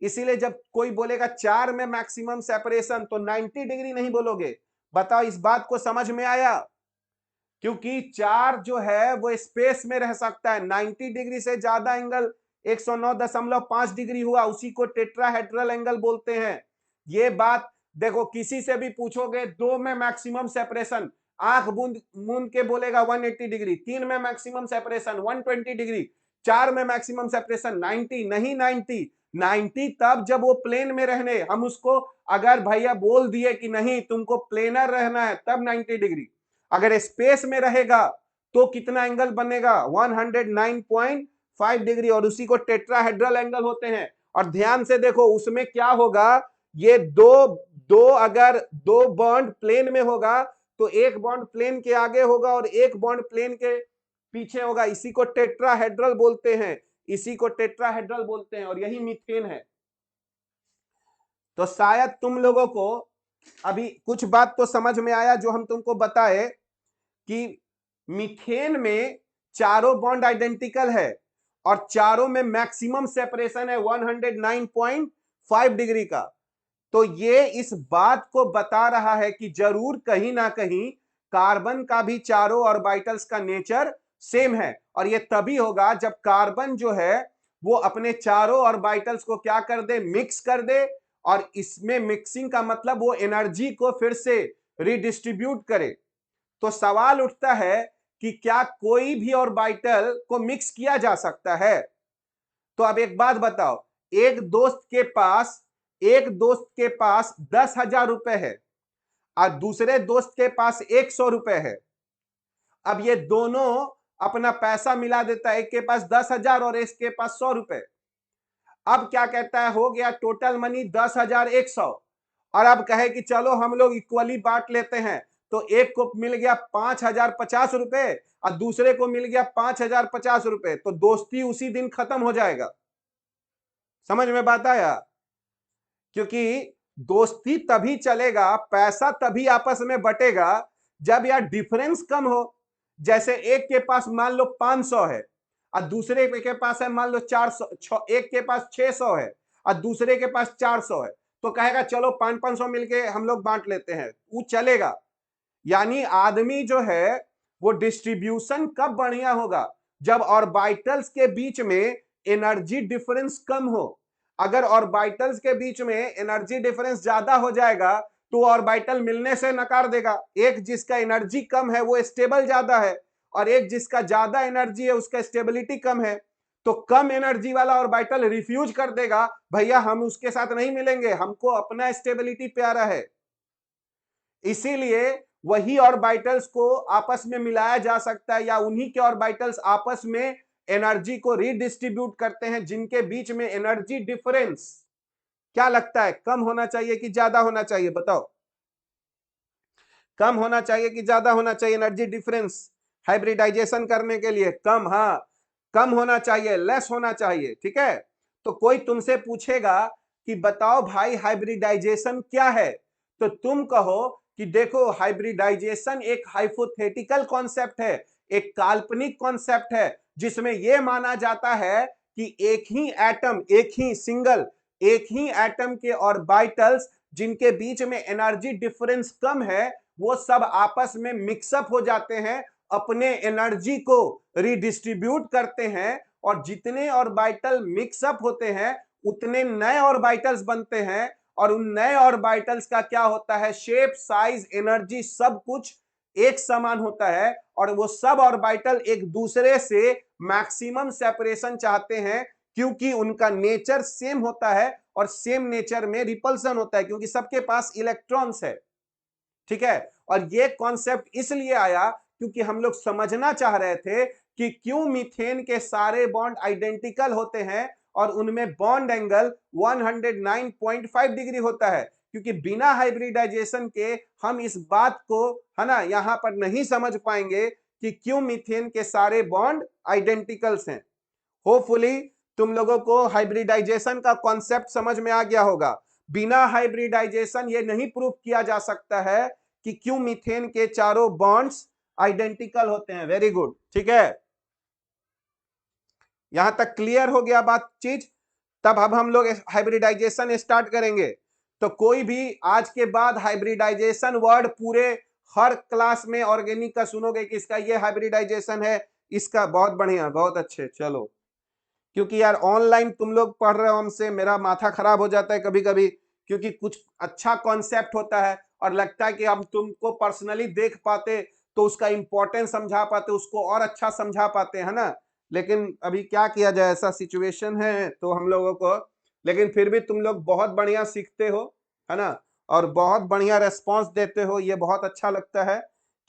इसीलिए जब कोई बोलेगा 4 में मैक्सिमम सेपरेशन तो 90 डिग्री नहीं बोलोगे। बताओ इस बात को समझ में आया? क्योंकि 4 जो है वो स्पेस में रह सकता है। 90 डिग्री से ज्यादा एंगल 109.5 डिग्री हुआ, उसी को टेट्राहेड्रल एंगल बोलते हैं। ये बात देखो किसी से भी पूछोगे, 2 में मैक्सिमम सेपरेशन आंख बूंद मूंद के बोलेगा 180 डिग्री, 3 में मैक्सिमम सेपरेशन 120 डिग्री, 4 में मैक्सिमम सेपरेशन 90 नहीं। 90 तब जब वो प्लेन में रहने, हम उसको अगर भैया बोल दिए कि नहीं तुमको प्लेनर रहना है तब 90 डिग्री। अगर स्पेस में रहेगा तो कितना एंगल बनेगा? 109.5 डिग्री, और उसी को टेट्राहेड्रल एंगल होते हैं। और ध्यान से देखो उसमें क्या होगा, ये अगर 2 बॉन्ड प्लेन में होगा तो एक बॉन्ड प्लेन के आगे होगा और एक बॉन्ड प्लेन के पीछे होगा। इसी को टेट्राहेड्रल बोलते हैं, और यही मीथेन है। तो शायद तुम लोगों को अभी कुछ बात तो समझ में आया जो हम तुमको बताए कि मीथेन में चारों बॉन्ड आइडेंटिकल है और चारों में मैक्सिमम सेपरेशन है 109.5 डिग्री का। तो ये इस बात को बता रहा है कि जरूर कहीं ना कहीं कार्बन का भी चारों ऑर्बिटल्स का नेचर सेम है। और ये तभी होगा जब कार्बन जो है वो अपने चारों ऑर्बिटल्स को क्या कर दे, मिक्स कर दे। और इसमें मिक्सिंग का मतलब वो एनर्जी को फिर से रिडिस्ट्रीब्यूट करे। तो सवाल उठता है कि क्या कोई भी ऑर्बिटल को मिक्स किया जा सकता है? तो अब एक बात बताओ, एक दोस्त के पास 10,000 रुपए है और दूसरे दोस्त के पास 100 रुपए है। अब ये दोनों अपना पैसा मिला देता है, एक के पास 10,000 और एक के पास 100 रुपए। अब क्या कहता है, हो गया टोटल मनी 10,100। और अब कहे कि चलो हम लोग इक्वली बांट लेते हैं, तो एक को मिल गया 5,050 रुपए और दूसरे को मिल गया 5,050 रुपए। तो दोस्ती उसी दिन खत्म हो जाएगा। समझ में बात आया? क्योंकि दोस्ती तभी चलेगा, पैसा तभी आपस में बटेगा जब यार डिफरेंस कम हो। जैसे एक के पास मान लो 500 है और दूसरे के पास है मान लो 400, एक के पास 600 है और दूसरे के पास 400 है, तो कहेगा चलो 500 मिलके हम लोग बांट लेते हैं, वो चलेगा। यानी आदमी जो है वो डिस्ट्रीब्यूशन कब बढ़िया होगा, जब ऑर्बिटल्स के बीच में एनर्जी डिफरेंस कम हो। अगर ऑर्बिटल्स के बीच में एनर्जी डिफरेंस ज्यादा हो जाएगा तो ऑर्बिटल मिलने से नकार देगा। एक जिसका एनर्जी कम है वो स्टेबल ज्यादा है और एक जिसका ज्यादा एनर्जी है उसका स्टेबिलिटी कम है। तो कम एनर्जी वाला ऑर्बिटल रिफ्यूज कर देगा, भैया हम उसके साथ नहीं मिलेंगे, हमको अपना स्टेबिलिटी प्यारा है। इसीलिए वही ऑर्बिटल्स को आपस में मिलाया जा सकता है, या उन्हीं के ऑर्बिटल्स आपस में एनर्जी को रीडिस्ट्रीब्यूट करते हैं, जिनके बीच में एनर्जी डिफरेंस क्या लगता है, कम होना चाहिए कि ज्यादा होना चाहिए, बताओ। कम होना चाहिए कि ज्यादा होना चाहिए एनर्जी डिफरेंस हाइब्रिडाइजेशन करने के लिए? कम, हाँ कम होना चाहिए, लेस होना चाहिए, ठीक है। तो कोई तुमसे पूछेगा कि बताओ भाई हाइब्रिडाइजेशन क्या है, तो तुम कहो कि देखो हाइब्रिडाइजेशन एक हाइपोथेटिकल कॉन्सेप्ट है, एक काल्पनिक कॉन्सेप्ट है, जिसमें यह माना जाता है कि एक ही एटम, एक ही सिंगल, एक ही एटम के ऑर्बिटल्स जिनके बीच में एनर्जी डिफरेंस कम है, वो सब आपस में मिक्सअप हो जाते हैं, अपने एनर्जी को रिडिस्ट्रीब्यूट करते हैं, और जितने ऑर्बिटल मिक्सअप होते हैं उतने नए ऑर्बिटल्स बनते हैं, और उन नए ऑर्बिटल्स का क्या होता है, शेप, साइज, एनर्जी, सब कुछ एक समान होता है, और वो सब ऑर्बिटल एक दूसरे से मैक्सिमम सेपरेशन चाहते हैं, क्योंकि उनका नेचर सेम होता है, और सेम नेचर में रिपल्सन होता है, क्योंकि सबके पास इलेक्ट्रॉन्स है, ठीक है। और ये कॉन्सेप्ट इसलिए आया क्योंकि हम लोग समझना चाह रहे थे कि क्यों मीथेन के सारे बॉन्ड आइडेंटिकल होते हैं और उनमें बॉन्ड एंगल 109.5 डिग्री होता है, क्योंकि बिना हाइब्रिडाइजेशन के हम इस बात को, है ना, यहां पर नहीं समझ पाएंगे कि क्यों मीथेन के सारे बॉन्ड आइडेंटिकल्स हैं। होपफुली तुम लोगों को हाइब्रिडाइजेशन का कॉन्सेप्ट समझ में आ गया होगा। बिना हाइब्रिडाइजेशन ये नहीं प्रूव किया जा सकता है कि क्यों मीथेन के चारों बॉन्ड्स आइडेंटिकल होते हैं। वेरी गुड, ठीक है, यहां तक क्लियर हो गया बात चीज। तब अब हम लोग हाइब्रिडाइजेशन स्टार्ट करेंगे। तो कोई भी आज के बाद हाइब्रिडाइजेशन वर्ड पूरे हर क्लास में ऑर्गेनिक का सुनोगे कि इसका ये हाइब्रिडाइजेशन है, इसका, बहुत बढ़िया, बहुत अच्छे, चलो। क्योंकि यार ऑनलाइन तुम लोग पढ़ रहे हो हमसे, मेरा माथा खराब हो जाता है कभी कभी, क्योंकि कुछ अच्छा कॉन्सेप्ट होता है और लगता है कि हम तुमको पर्सनली देख पाते तो उसका इंपॉर्टेंस समझा पाते, उसको और अच्छा समझा पाते, है ना। लेकिन अभी क्या किया जाए, ऐसा सिचुएशन है तो हम लोगों को, लेकिन फिर भी तुम लोग बहुत बढ़िया सीखते हो, है ना, और बहुत बढ़िया रेस्पॉन्स देते हो, ये बहुत अच्छा लगता है,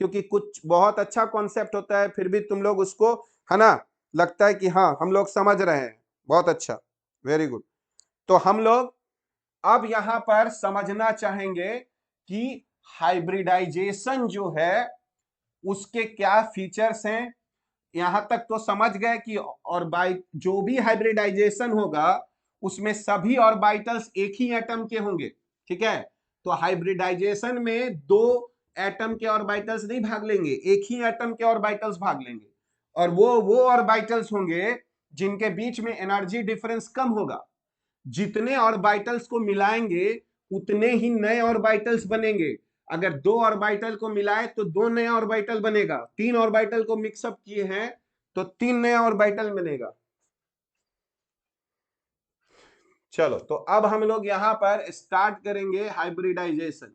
क्योंकि कुछ बहुत अच्छा कॉन्सेप्ट होता है फिर भी तुम लोग उसको, है ना, लगता है कि हाँ हम लोग समझ रहे हैं, बहुत अच्छा, वेरी गुड। तो हम लोग अब यहां पर समझना चाहेंगे कि हाइब्रिडाइजेशन जो है उसके क्या फीचर्स हैं। यहां तक तो समझ गए कि जो भी हाइब्रिडाइजेशन होगा उसमें सभी ऑर्बिटल्स एक ही एटम के होंगे, ठीक है। तो हाइब्रिडाइजेशन में दो एटम के ऑर्बिटल्स नहीं भाग लेंगे, एक ही एटम के ऑर्बिटल्स भाग लेंगे, और वो ऑर्बिटल्स होंगे जिनके बीच में एनर्जी डिफरेंस कम होगा। जितने ऑर्बिटल्स को मिलाएंगे उतने ही नए ऑर्बिटल्स बनेंगे। अगर दो ऑर्बिटल को मिलाए तो दो नए ऑर्बिटल बनेगा, तीन ऑर्बिटल को मिक्सअप किए हैं तो तीन नए ऑर्बिटल बनेगा। चलो, तो अब हम लोग यहां पर स्टार्ट करेंगे हाइब्रिडाइजेशन।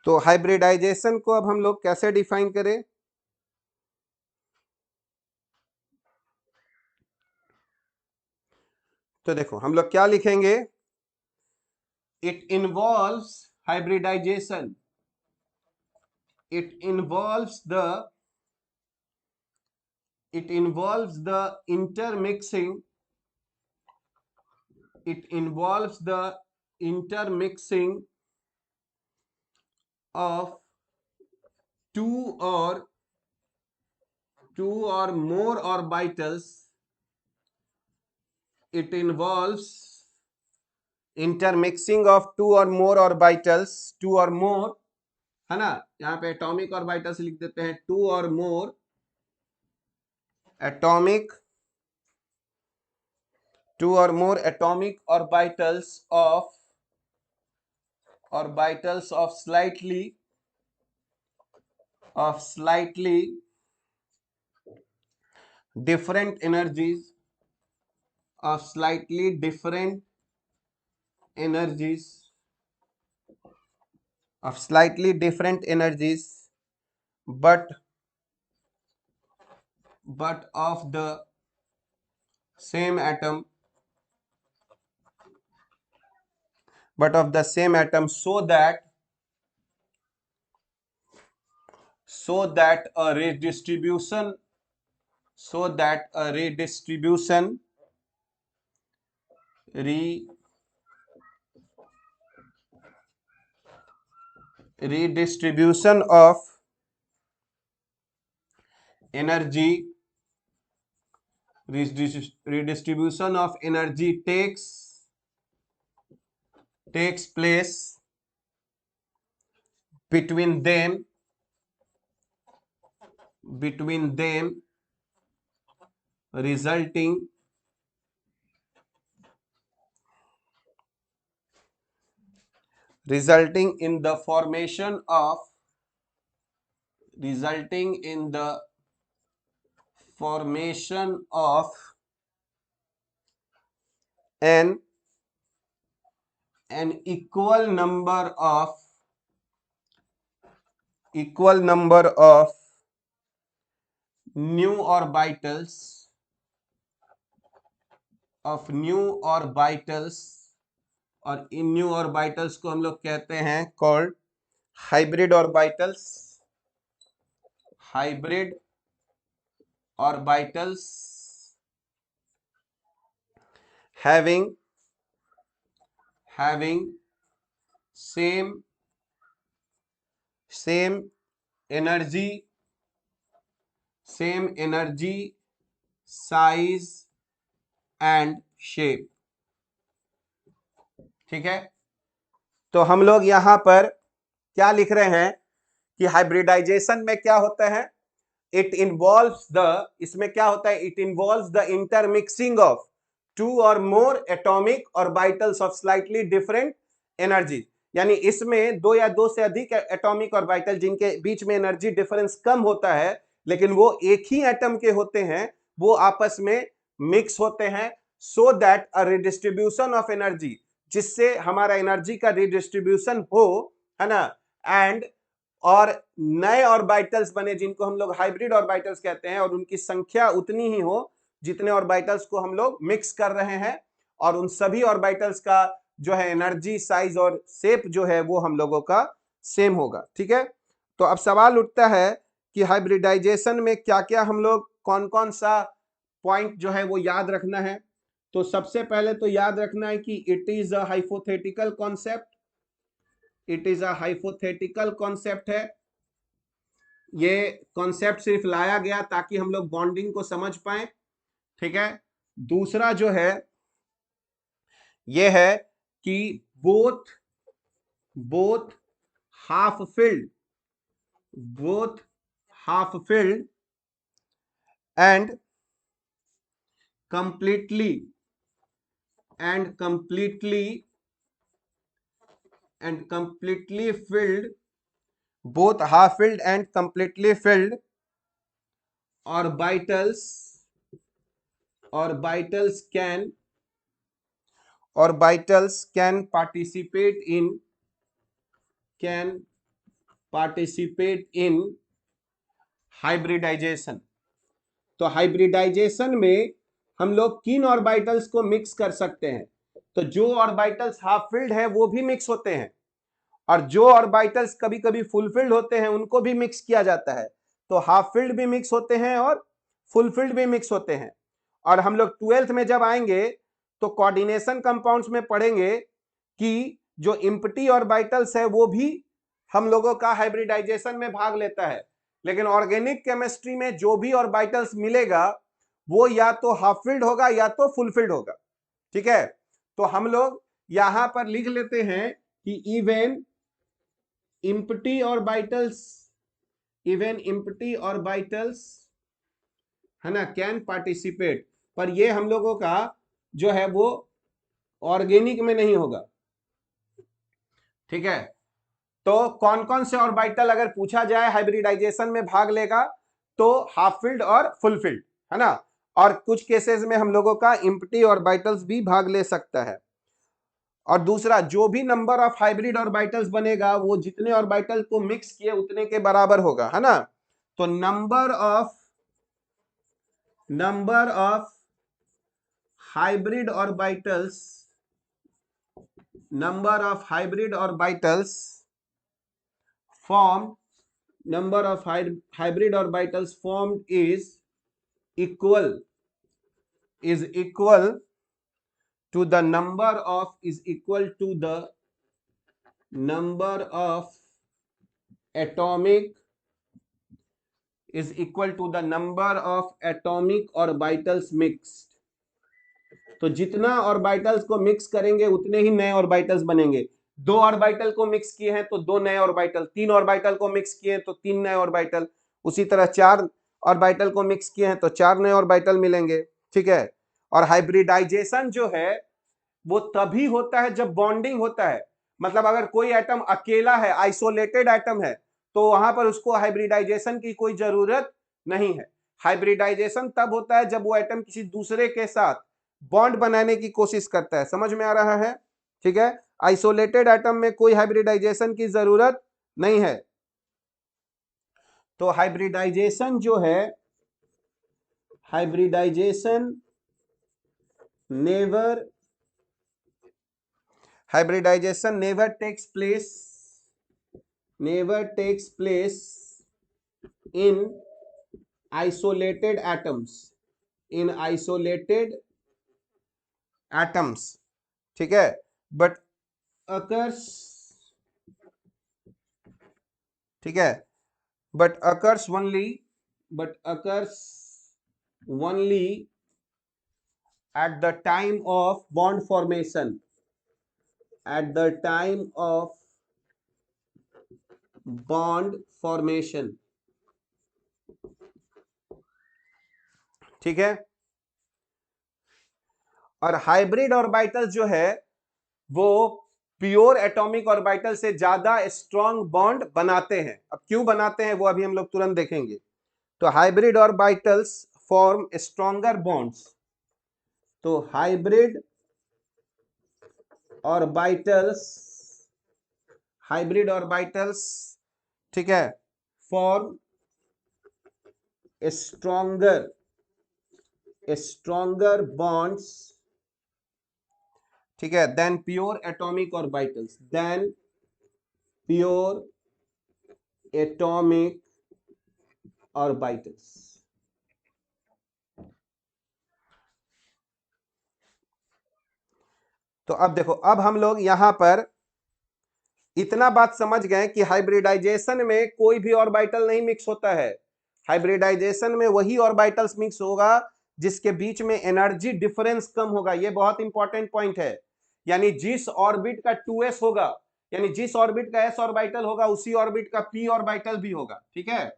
तो हाइब्रिडाइजेशन को अब हम लोग कैसे डिफाइन करें? तो देखो हम लोग क्या लिखेंगे, it involves hybridisation, it involves the it involves the intermixing it involves the intermixing of two or more orbitals. It involves intermixing of two or more orbitals, two or more, है ना, यहाँ पे एटॉमिक ऑर्बिटल्स लिख देते हैं, to or more atomic, two or more atomic orbitals of slightly different energies, of slightly different energies of slightly different energies but of the same atom so that a redistribution redistribution of energy takes place between them resulting in the formation of an equal number of new orbitals और इन new orbitals को हम लोग कहते हैं called hybrid orbitals having same energy size and shape। ठीक है, तो हम लोग यहां पर क्या लिख रहे हैं कि हाइब्रिडाइजेशन में क्या होता है, इसमें क्या होता है, it involves the intermixing of two or more atomic orbitals of slightly different energy. यानी इसमें दो या दो से अधिक एटॉमिक ऑर्बिटल जिनके बीच में एनर्जी डिफरेंस कम होता है लेकिन वो एक ही एटम के होते हैं, वो आपस में मिक्स होते हैं so that a redistribution of energy, जिससे हमारा एनर्जी का रिडिस्ट्रीब्यूशन हो, है ना, एंड और नए ऑर्बिटल्स बने जिनको हम लोग हाइब्रिड ऑर्बिटल्स कहते हैं, और उनकी संख्या उतनी ही हो जितने ऑर्बिटल्स को हम लोग मिक्स कर रहे हैं, और उन सभी ऑर्बिटल्स का जो है एनर्जी साइज और शेप जो है वो हम लोगों का सेम होगा। ठीक है, तो अब सवाल उठता है कि हाइब्रिडाइजेशन में क्या क्या हम लोग कौन कौन सा पॉइंट जो है वो याद रखना है। तो सबसे पहले तो याद रखना है कि it is a hypothetical concept है। ये कॉन्सेप्ट सिर्फ लाया गया ताकि हम लोग बॉन्डिंग को समझ पाए। ठीक है, दूसरा जो है ये है कि both half filled and completely filled, both half filled and completely filled orbitals can participate in hybridization। तो हाइब्रिडाइजेशन में हम लोग किन ऑर्बिटल्स को मिक्स कर सकते हैं, तो जो ऑर्बिटल्स हाफ फिल्ड है वो भी मिक्स होते हैं, और जो ऑर्बिटल्स कभी कभी फुलफिल्ड होते हैं उनको भी मिक्स किया जाता है। तो हाफ फिल्ड भी मिक्स होते हैं और फुलफिल्ड भी मिक्स होते हैं। और हम लोग 12th में जब आएंगे तो कोऑर्डिनेशन कंपाउंड्स में पढ़ेंगे कि जो एम्प्टी ऑर्बिटल्स है वो भी हम लोगों का हाइब्रिडाइजेशन में भाग लेता है, लेकिन ऑर्गेनिक केमिस्ट्री में जो भी ऑर्बिटल्स मिलेगा वो या तो हाफ फिल्ड होगा या तो फुलफिल्ड होगा। ठीक है, तो हम लोग यहां पर लिख लेते हैं कि इवन एम्प्टी ऑर्बिटल्स है ना कैन पार्टिसिपेट, पर ये हम लोगों का जो है वो ऑर्गेनिक में नहीं होगा। ठीक है, तो कौन कौन से ऑर्बिटल अगर पूछा जाए हाइब्रिडाइजेशन में भाग लेगा, तो हाफ फिल्ड और फुल फिल्ड, है ना, और कुछ केसेस में हम लोगों का एम्प्टी ऑर्बिटल्स भी भाग ले सकता है। और दूसरा जो भी नंबर ऑफ हाइब्रिड ऑर्बिटल्स बनेगा वो जितने ऑर्बिटल को मिक्स किए उतने के बराबर होगा, है ना। तो number of hybrid orbitals formed number of hybrid orbitals formed is equal to the number of atomic orbitals mixed। तो जितना ऑर्बिटल्स को मिक्स करेंगे उतने ही नए ऑर्बिटल्स बनेंगे। दो ऑर्बिटल को मिक्स किए हैं तो दो नए ऑर्बिटल, तीन ऑर्बिटल को मिक्स किए हैं तो तीन नए ऑर्बिटल, उसी तरह चार ऑर्बिटल को मिक्स किए हैं तो चार नए ऑर्बिटल मिलेंगे, ठीक है। और हाइब्रिडाइजेशन जो है वो तभी होता है जब बॉन्डिंग होता है। मतलब अगर कोई एटम अकेला है, आइसोलेटेड एटम है, तो वहां पर उसको हाइब्रिडाइजेशन की कोई जरूरत नहीं है। हाइब्रिडाइजेशन तब होता है जब वो एटम किसी दूसरे के साथ बॉन्ड बनाने की कोशिश करता है। समझ में आ रहा है, ठीक है। आइसोलेटेड एटम में कोई हाइब्रिडाइजेशन की जरूरत नहीं है। तो हाइब्रिडाइजेशन जो है, hybridisation never takes place in isolated atoms, ठीक है। बट occurs, ठीक है, but occurs only at the time of bond formation, ठीक है। और हाइब्रिड ऑर्बिटल जो है वो प्योर एटॉमिक ऑर्बिटल से ज्यादा स्ट्रॉन्ग बॉन्ड बनाते हैं। अब क्यों बनाते हैं वो अभी हम लोग तुरंत देखेंगे। तो hybrid orbitals form stronger bonds. तो हाइब्रिड ऑर्बिटल्स, ठीक है, फॉर्म स्ट्रॉन्गर बॉन्ड्स, ठीक है, देन प्योर एटॉमिक ऑर्बिटल्स। तो अब देखो, अब हम लोग यहां पर इतना बात समझ गए कि हाइब्रिडाइजेशन में कोई भी ऑर्बिटल नहीं मिक्स होता है। हाइब्रिडाइजेशन में वही ऑर्बिटल्स मिक्स होगा जिसके बीच में एनर्जी डिफरेंस कम होगा। ये बहुत इंपॉर्टेंट पॉइंट है। यानी जिस ऑर्बिट का 2s होगा, यानी जिस ऑर्बिट का s ऑर्बिटल होगा उसी ऑर्बिट का p ऑर्बिटल भी होगा, ठीक है।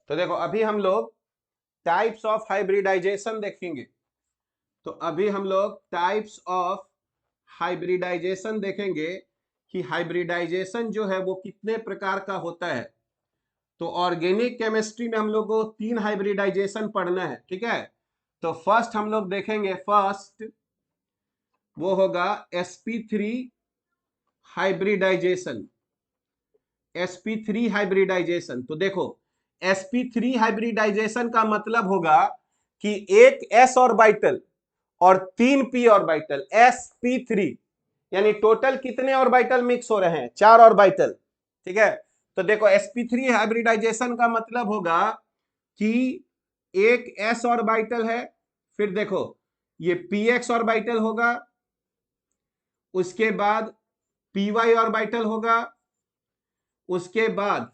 तो देखो, अभी हम लोग टाइप्स ऑफ हाइब्रिडाइजेशन देखेंगे। तो अभी हम लोग टाइप्स ऑफ हाइब्रिडाइजेशन देखेंगे कि हाइब्रिडाइजेशन जो है वो कितने प्रकार का होता है। तो ऑर्गेनिक केमिस्ट्री में हम लोग को 3 हाइब्रिडाइजेशन पढ़ना है, ठीक है। तो फर्स्ट हम लोग देखेंगे, वो होगा sp3 हाइब्रिडाइजेशन। sp3 हाइब्रिडाइजेशन, तो देखो sp3 हाइब्रिडाइजेशन का मतलब होगा कि एक s ऑर्बिटल और 3 p ऑर्बिटल, sp3, यानी टोटल कितने ऑर्बिटल मिक्स हो रहे हैं? 4 ऑर्बिटल, ठीक है। तो देखो sp3 हाइब्रिडाइजेशन का मतलब होगा कि एक s ऑर्बिटल है, फिर देखो ये px ऑर्बिटल होगा, उसके बाद py ऑर्बिटल होगा, उसके बाद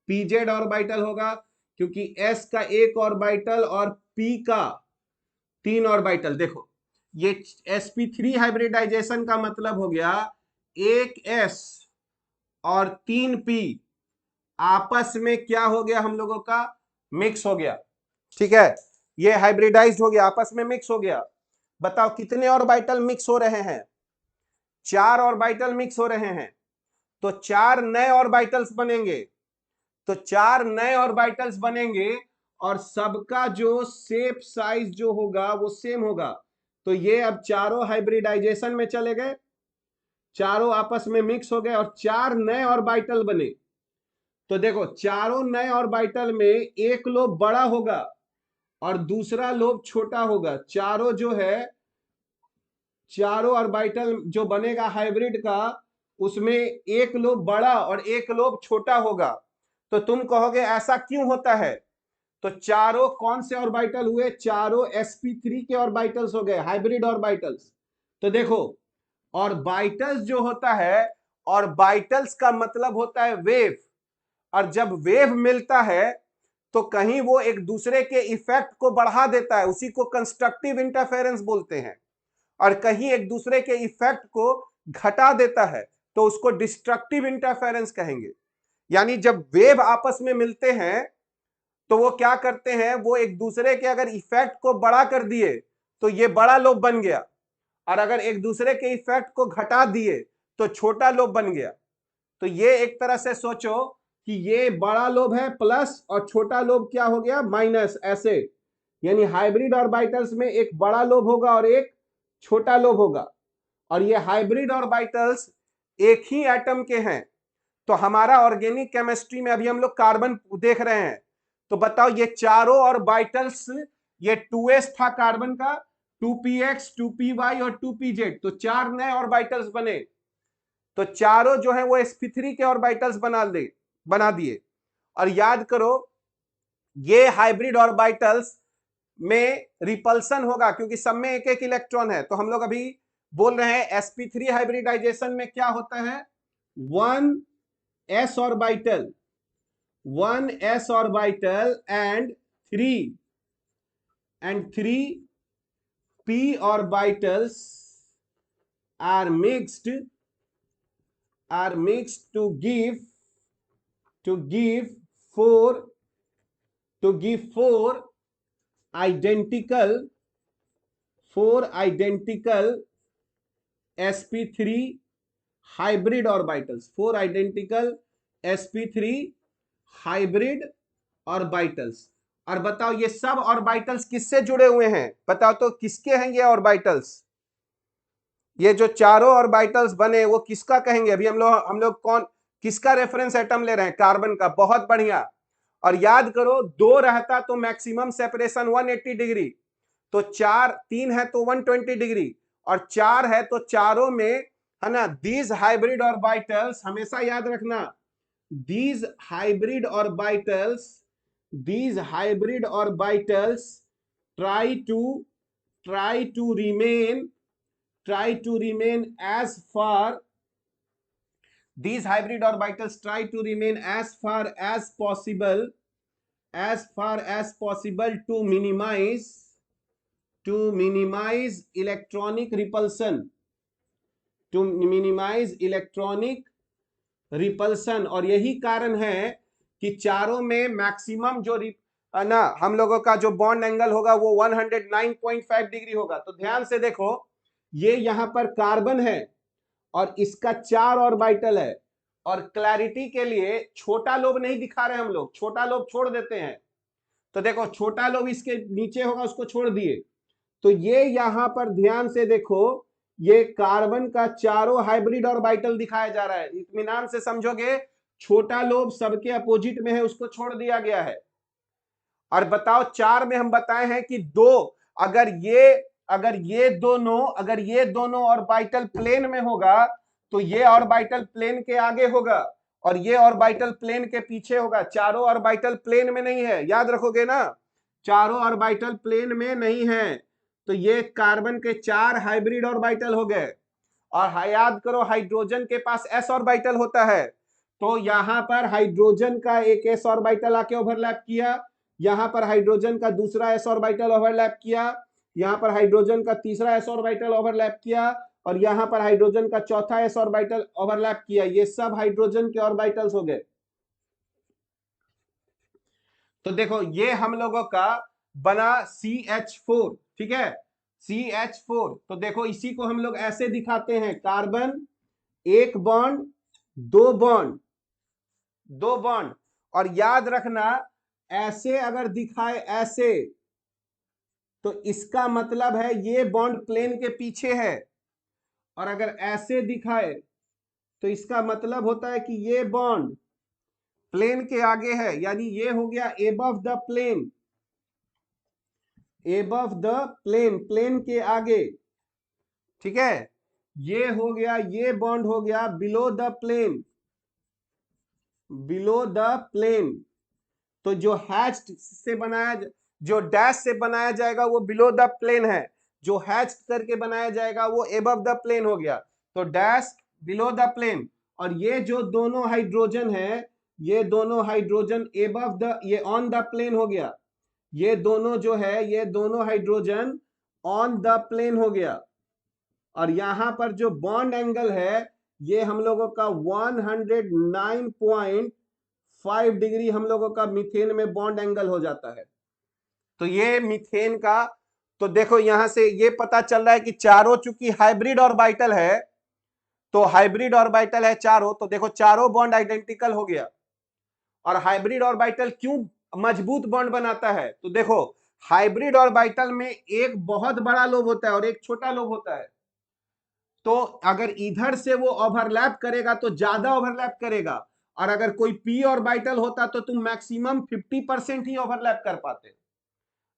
pz ऑर्बिटल होगा, क्योंकि s का एक ऑर्बिटल और p का 3 ऑर्बिटल। देखो ये sp3 हाइब्रिडाइजेशन का मतलब हो गया एक s और 3 p आपस में क्या हो गया, हम लोगों का मिक्स हो गया। ठीक है, ये हाइब्रिडाइज्ड हो गया, आपस में मिक्स हो गया। बताओ कितने ऑर्बिटल मिक्स हो रहे हैं? 4 ऑर्बिटल मिक्स हो रहे हैं, तो 4 नए ऑर्बिटल्स बनेंगे। तो 4 नए ऑर्बिटल्स बनेंगे और सबका जो शेप साइज जो होगा वो सेम होगा। तो ये अब चारों हाइब्रिडाइजेशन में चले गए, चारों आपस में मिक्स हो गए और 4 नए ऑर्बिटल बने। तो देखो चारों नए ऑर्बिटल में एक लोब बड़ा होगा और दूसरा लोब छोटा होगा। चारों जो है, चारों ऑर्बिटल जो बनेगा हाइब्रिड का, उसमें एक लोब बड़ा और एक लोब छोटा होगा। तो तुम कहोगे ऐसा क्यों होता है? तो चारों कौन से ऑर्बिटल हुए? चारों sp3 के ऑर्बिटल्स हो गए, हाइब्रिड ऑर्बिटल्स। तो देखो ऑर्बिटल्स जो होता है, ऑर्बिटल्स का मतलब होता है वेव, और जब वेव मिलता है तो कहीं वो एक दूसरे के इफेक्ट को बढ़ा देता है, उसी को कंस्ट्रक्टिव इंटरफेरेंस बोलते हैं, और कहीं एक दूसरे के इफेक्ट को घटा देता है तो उसको डिस्ट्रक्टिव इंटरफेरेंस कहेंगे। यानी जब वेव आपस में मिलते हैं तो वो क्या करते हैं, वो एक दूसरे के अगर इफेक्ट को बड़ा कर दिए तो ये बड़ा लोब बन गया, और अगर एक दूसरे के इफेक्ट को घटा दिए तो छोटा लोब बन गया। तो ये एक तरह से सोचो कि ये बड़ा लोब है प्लस और छोटा लोब क्या हो गया, माइनस, ऐसे। यानी हाइब्रिड ऑर्बिटल्स में एक बड़ा लोब होगा और एक छोटा लोब होगा, और ये हाइब्रिड ऑर्बिटल्स एक ही एटम के हैं। तो हमारा ऑर्गेनिक केमिस्ट्री में अभी हम लोग कार्बन देख रहे हैं, तो बताओ ये चारों ऑर्बिटल्स, ये 2s था कार्बन का, 2px 2py और 2pz, तो 4 नए ऑर्बिटल्स बने। तो चारों जो है वो sp3 के ऑर्बिटल्स बना दिए। और याद करो ये हाइब्रिड ऑर्बिटल्स में रिपल्सन होगा क्योंकि सब में एक एक इलेक्ट्रॉन है। तो हम लोग अभी बोल रहे हैं sp3 हाइब्रिडाइजेशन में क्या होता है, 1s orbital, 1s orbital and 3 p orbitals are mixed to give four identical sp3 hybrid orbitals, 4 identical sp3 hybrid orbitals। और बताओ ये सब ऑर्बिटल्स किससे जुड़े हुए हैं? बताओ तो किसके हैं ये ऑर्बिटल्स? ये जो चारों ऑर्बिटल्स बने वो किसका कहेंगे? अभी हम लोग कौन किसका रेफरेंस एटम ले रहे हैं? कार्बन का। बहुत बढ़िया। और याद करो 2 रहता तो मैक्सिमम सेपरेशन 180 डिग्री, तो 3 है तो 120 डिग्री, और 4 है तो चारों में, है ना। दीज हाइब्रिड ऑर्बिटल्स, हमेशा याद रखना, these hybrid orbitals try to remain as far these hybrid orbitals try to remain as far as possible to minimize electronic repulsion। और यही कारण है कि चारों में मैक्सिमम जो ना हम लोगों का जो बॉन्ड एंगल होगा वो 109.5 डिग्री होगा। तो ध्यान से देखो, ये यहां पर कार्बन है और इसका 4 ऑर्बिटल है, और क्लैरिटी के लिए छोटा लोब नहीं दिखा रहे हम लोग, छोटा लोब छोड़ देते हैं। तो देखो छोटा लोब इसके नीचे होगा, उसको छोड़ दिए। तो ये यहां पर ध्यान से देखो, ये कार्बन का चारों हाइब्रिड ऑर्बिटल दिखाया जा रहा है। इत्मीनान से समझोगे, छोटा लोब सबके अपोजिट में है, उसको छोड़ दिया गया है। और बताओ 4 में हम बताए हैं कि 2, अगर ये दोनों ऑर्बिटल प्लेन में होगा तो ये ऑर्बिटल प्लेन के आगे होगा और ये ऑर्बिटल प्लेन के पीछे होगा। चारों ऑर्बिटल प्लेन में नहीं है, याद रखोगे ना, चारों ऑर्बिटल प्लेन में नहीं है। तो ये कार्बन के 4 हाइब्रिड ऑर्बिटल हो गए। और याद करो हाइड्रोजन के पास s ऑर्बिटल होता है, तो यहां पर हाइड्रोजन का एक s ऑर्बिटल आके ओवरलैप किया, यहां पर हाइड्रोजन का दूसरा s ऑर्बिटल ओवरलैप किया, यहां पर हाइड्रोजन का तीसरा s ऑर्बिटल ओवरलैप किया, और यहां पर हाइड्रोजन का चौथा s ऑर्बिटल ओवरलैप किया। ये सब हाइड्रोजन के ऑर्बिटल्स हो गए। तो देखो ये हम लोगों का बना CH4, ठीक है, CH4। तो देखो इसी को हम लोग ऐसे दिखाते हैं, कार्बन एक बॉन्ड, दो बॉन्ड, दो बॉन्ड। और याद रखना ऐसे अगर दिखाए ऐसे, तो इसका मतलब है ये बॉन्ड प्लेन के पीछे है। और अगर ऐसे दिखाए तो इसका मतलब होता है कि ये बॉन्ड प्लेन के आगे है, यानी ये हो गया above the plane, above the plane, plane के आगे, ठीक है। ये हो गया, ये बॉन्ड हो गया below the plane, below the plane. तो जो हैच्ड से बनाया, जो डैश से बनाया जाएगा वो बिलो द प्लेन है, जो हैच करके बनाया जाएगा वो एबव द प्लेन हो गया। तो डैश बिलो द प्लेन। और ये जो दोनों हाइड्रोजन है, ये दोनों हाइड्रोजन एबव द, ये ऑन द प्लेन हो गया। ये दोनों जो है, ये दोनों हाइड्रोजन ऑन द प्लेन हो गया। और यहां पर जो बॉन्ड एंगल है, ये हम लोगों का 109.5 डिग्री हम लोगों का मीथेन में बॉन्ड एंगल हो जाता है। तो ये मीथेन का, तो देखो यहां से ये पता चल रहा है कि चारों चूंकि हाइब्रिड ऑर्बिटल है, तो हाइब्रिड ऑर्बिटल है चारों, तो देखो चारों बॉन्ड आइडेंटिकल हो गया। और हाइब्रिड ऑर्बिटल क्यों मजबूत बॉन्ड बनाता है, तो देखो हाइब्रिड ऑर्बिटल में एक बहुत बड़ा लोब होता है और एक छोटा लोब होता है। तो अगर इधर से वो ओवरलैप करेगा तो ज्यादा ओवरलैप करेगा, और अगर कोई पी ऑर्बिटल होता तो तुम मैक्सिमम 50% ही ओवरलैप कर पाते।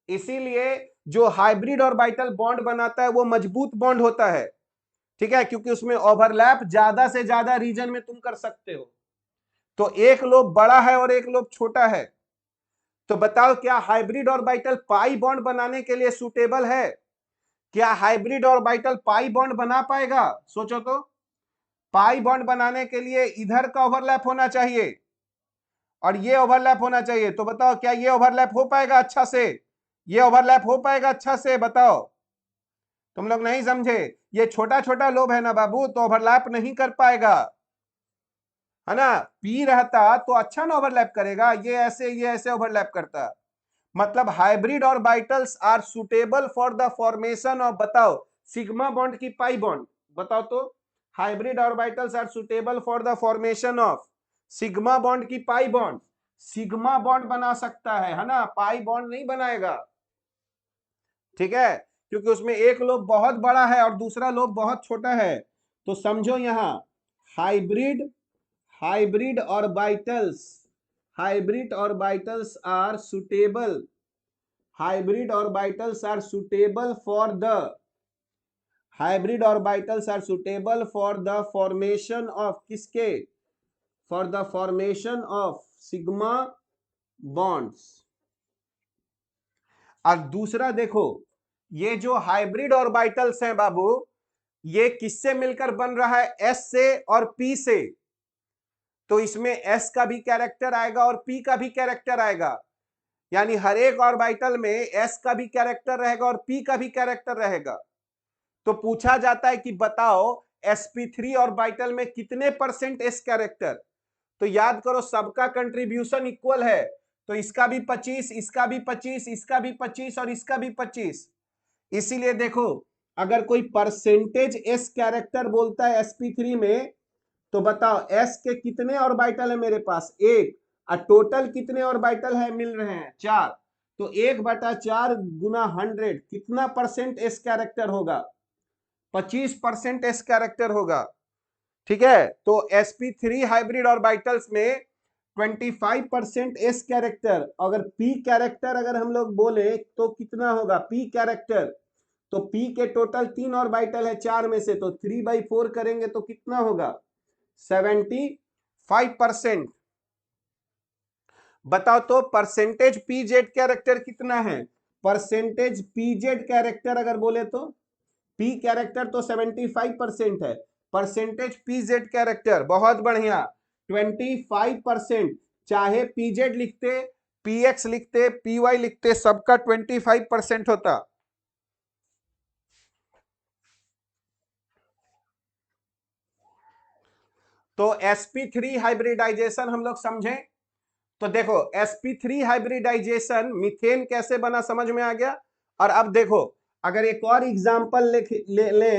इसीलिए जो हाइब्रिड ऑर्बिटल बॉन्ड बनाता है वो मजबूत बॉन्ड होता है, ठीक है, क्योंकि उसमें ओवरलैप ज्यादा से ज्यादा रीजन में तुम कर सकते हो। तो एक लोब बड़ा है और एक लोब छोटा है। तो बताओ क्या हाइब्रिड ऑर्बिटल पाई बॉन्ड बनाने के लिए सुटेबल है? क्या हाइब्रिड ऑर्बिटल पाई बॉन्ड बना पाएगा? सोचो तो। पाई बॉन्ड बनाने के लिए इधर का ओवरलैप होना चाहिए और ये ओवरलैप होना चाहिए। तो बताओ क्या ये ओवरलैप हो पाएगा अच्छा से? ये ओवरलैप हो पाएगा अच्छा से? बताओ। तुम लोग नहीं समझे, ये छोटा छोटा लोब है ना बाबू, तो ओवरलैप नहीं कर पाएगा, है ना। पी रहता तो अच्छा ना ओवरलैप करेगा, ये ऐसे ओवरलैप करता। मतलब hybrid orbitals are suitable for the formation of, बताओ, सिग्मा बॉन्ड की पाई बॉन्ड। बताओ तो, hybrid orbitals are suitable for the formation of sigma bond की पाई बॉन्ड। सिग्मा बॉन्ड बना सकता है ना, पाई बॉन्ड नहीं बनाएगा, ठीक है, क्योंकि उसमें एक लोब बहुत बड़ा है और दूसरा लोब बहुत छोटा है। तो समझो यहां hybrid, hybrid orbitals, hybrid orbitals are suitable, hybrid orbitals are suitable for the, hybrid orbitals are suitable for the formation of किसके, for the formation of sigma bonds। और दूसरा देखो, ये जो हाइब्रिड ऑर्बिटल्स हैं बाबू, ये किससे मिलकर बन रहा है? एस से और पी से। तो इसमें एस का भी कैरेक्टर आएगा और पी का भी कैरेक्टर आएगा, यानी हर एक ऑर्बिटल में एस का भी कैरेक्टर रहेगा और पी का भी कैरेक्टर रहेगा। तो पूछा जाता है कि बताओ sp3 ऑर्बिटल में कितने परसेंट एस कैरेक्टर? तो याद करो सबका कंट्रीब्यूशन इक्वल है, तो इसका भी 25, इसका भी 25, इसका भी 25 और इसका भी 25। इसीलिए देखो अगर कोई परसेंटेज एस कैरेक्टर बोलता है sp3 में, तो बताओ एस के कितने ऑर्बिटल है मेरे पास? एक। और टोटल कितने ऑर्बिटल है मिल रहे हैं? 4। तो 1/4 गुना 100 कितना परसेंट एस कैरेक्टर होगा? 25% एस कैरेक्टर होगा, ठीक है। तो sp3 हाइब्रिड ऑर्बिटल्स में 25% एस कैरेक्टर। अगर पी कैरेक्टर अगर हम लोग बोले तो कितना होगा पी कैरेक्टर? तो पी के टोटल 3 ऑर्बिटल है 4 में से, तो 3/4 करेंगे तो कितना होगा? 75%। बताओ तो परसेंटेज पीजेड कैरेक्टर कितना है? परसेंटेज पीजेड कैरेक्टर अगर बोले तो पी कैरेक्टर तो 75% है, परसेंटेज पीजेड कैरेक्टर बहुत बढ़िया 25%। चाहे पीजेड लिखते, पीएक्स लिखते, पीवाई लिखते, सबका 25% होता। तो sp3 हाइब्रिडाइजेशन हम लोग समझें, तो देखो sp3 हाइब्रिडाइजेशन मीथेन कैसे बना समझ में आ गया। और अब देखो अगर एक और एग्जांपल ले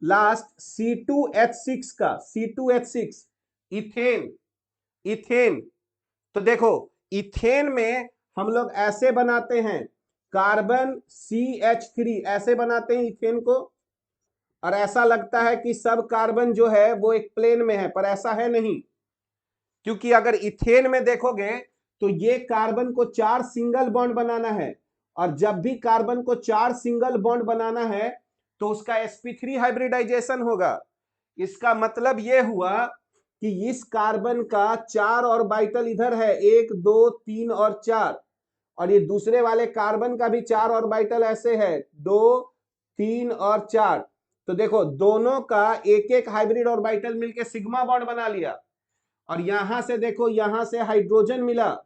लास्ट C2H6 का, C2H6 इथेन, इथेन। तो देखो इथेन में हम लोग ऐसे बनाते हैं, कार्बन CH3 ऐसे बनाते हैं इथेन को, और ऐसा लगता है कि सब कार्बन जो है वो एक प्लेन में है, पर ऐसा है नहीं। क्योंकि अगर इथेन में देखोगे तो ये कार्बन को 4 सिंगल बॉन्ड बनाना है, और जब भी कार्बन को 4 सिंगल बॉन्ड बनाना है तो उसका sp3 हाइब्रिडाइजेशन होगा। इसका मतलब ये हुआ कि इस कार्बन का 4 ऑर्बिटल इधर है, 1 2 3 और 4, और ये दूसरे वाले कार्बन का भी 4 ऑर्बिटल ऐसे है, 2 3 और 4। तो देखो दोनों का एक एक हाइब्रिड ऑर्बिटल मिलके सिग्मा बॉन्ड बना लिया। और यहां से देखो, यहां से हाइड्रोजन मिला,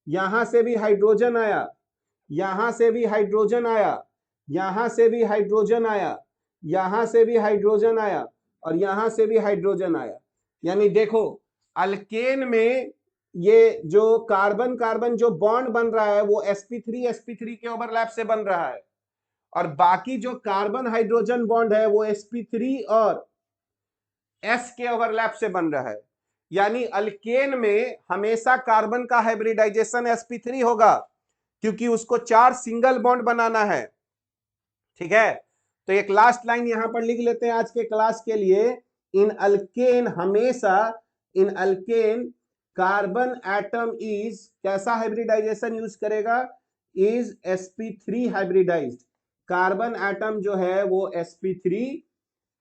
यहां से भी हाइड्रोजन आया, यहां से भी हाइड्रोजन आया, यहां से भी हाइड्रोजन आया, यहां से भी हाइड्रोजन आया, और यहां से भी हाइड्रोजन आया। यानी देखो अल्केन में ये जो कार्बन कार्बन जो बॉन्ड बन रहा है वो sp3 के ओवरलैप से बन रहा है, और बाकी जो कार्बन हाइड्रोजन बॉन्ड है वो sp3 और s के ओवरलैप से बन रहा है। यानी अल्केन में हमेशा कार्बन का हाइब्रिडाइजेशन sp3 होगा, क्योंकि उसको 4 सिंगल बॉन्ड बनाना है। ठीक है, तो एक लास्ट लाइन यहां पर लिख लेते हैं आज के क्लास के लिए। इन अल्केन हमेशा, in alkane carbon atom is कैसा हाइब्रिडाइजेशन यूज करेगा, is sp3 hybridised. Carbon atom जो है वो sp3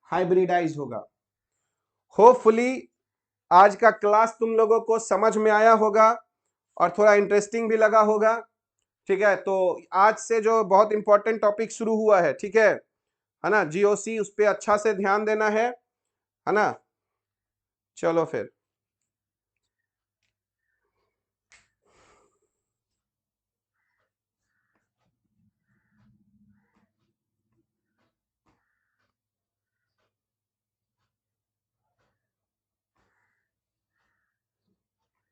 हाइब्रिडाइज होगा। होपफुली आज का क्लास तुम लोगों को समझ में आया होगा और थोड़ा इंटरेस्टिंग भी लगा होगा। ठीक है, तो आज से जो बहुत इंपॉर्टेंट टॉपिक शुरू हुआ है, ठीक है ना, जीओसी, उस पर अच्छा से ध्यान देना है ना। चलो फिर।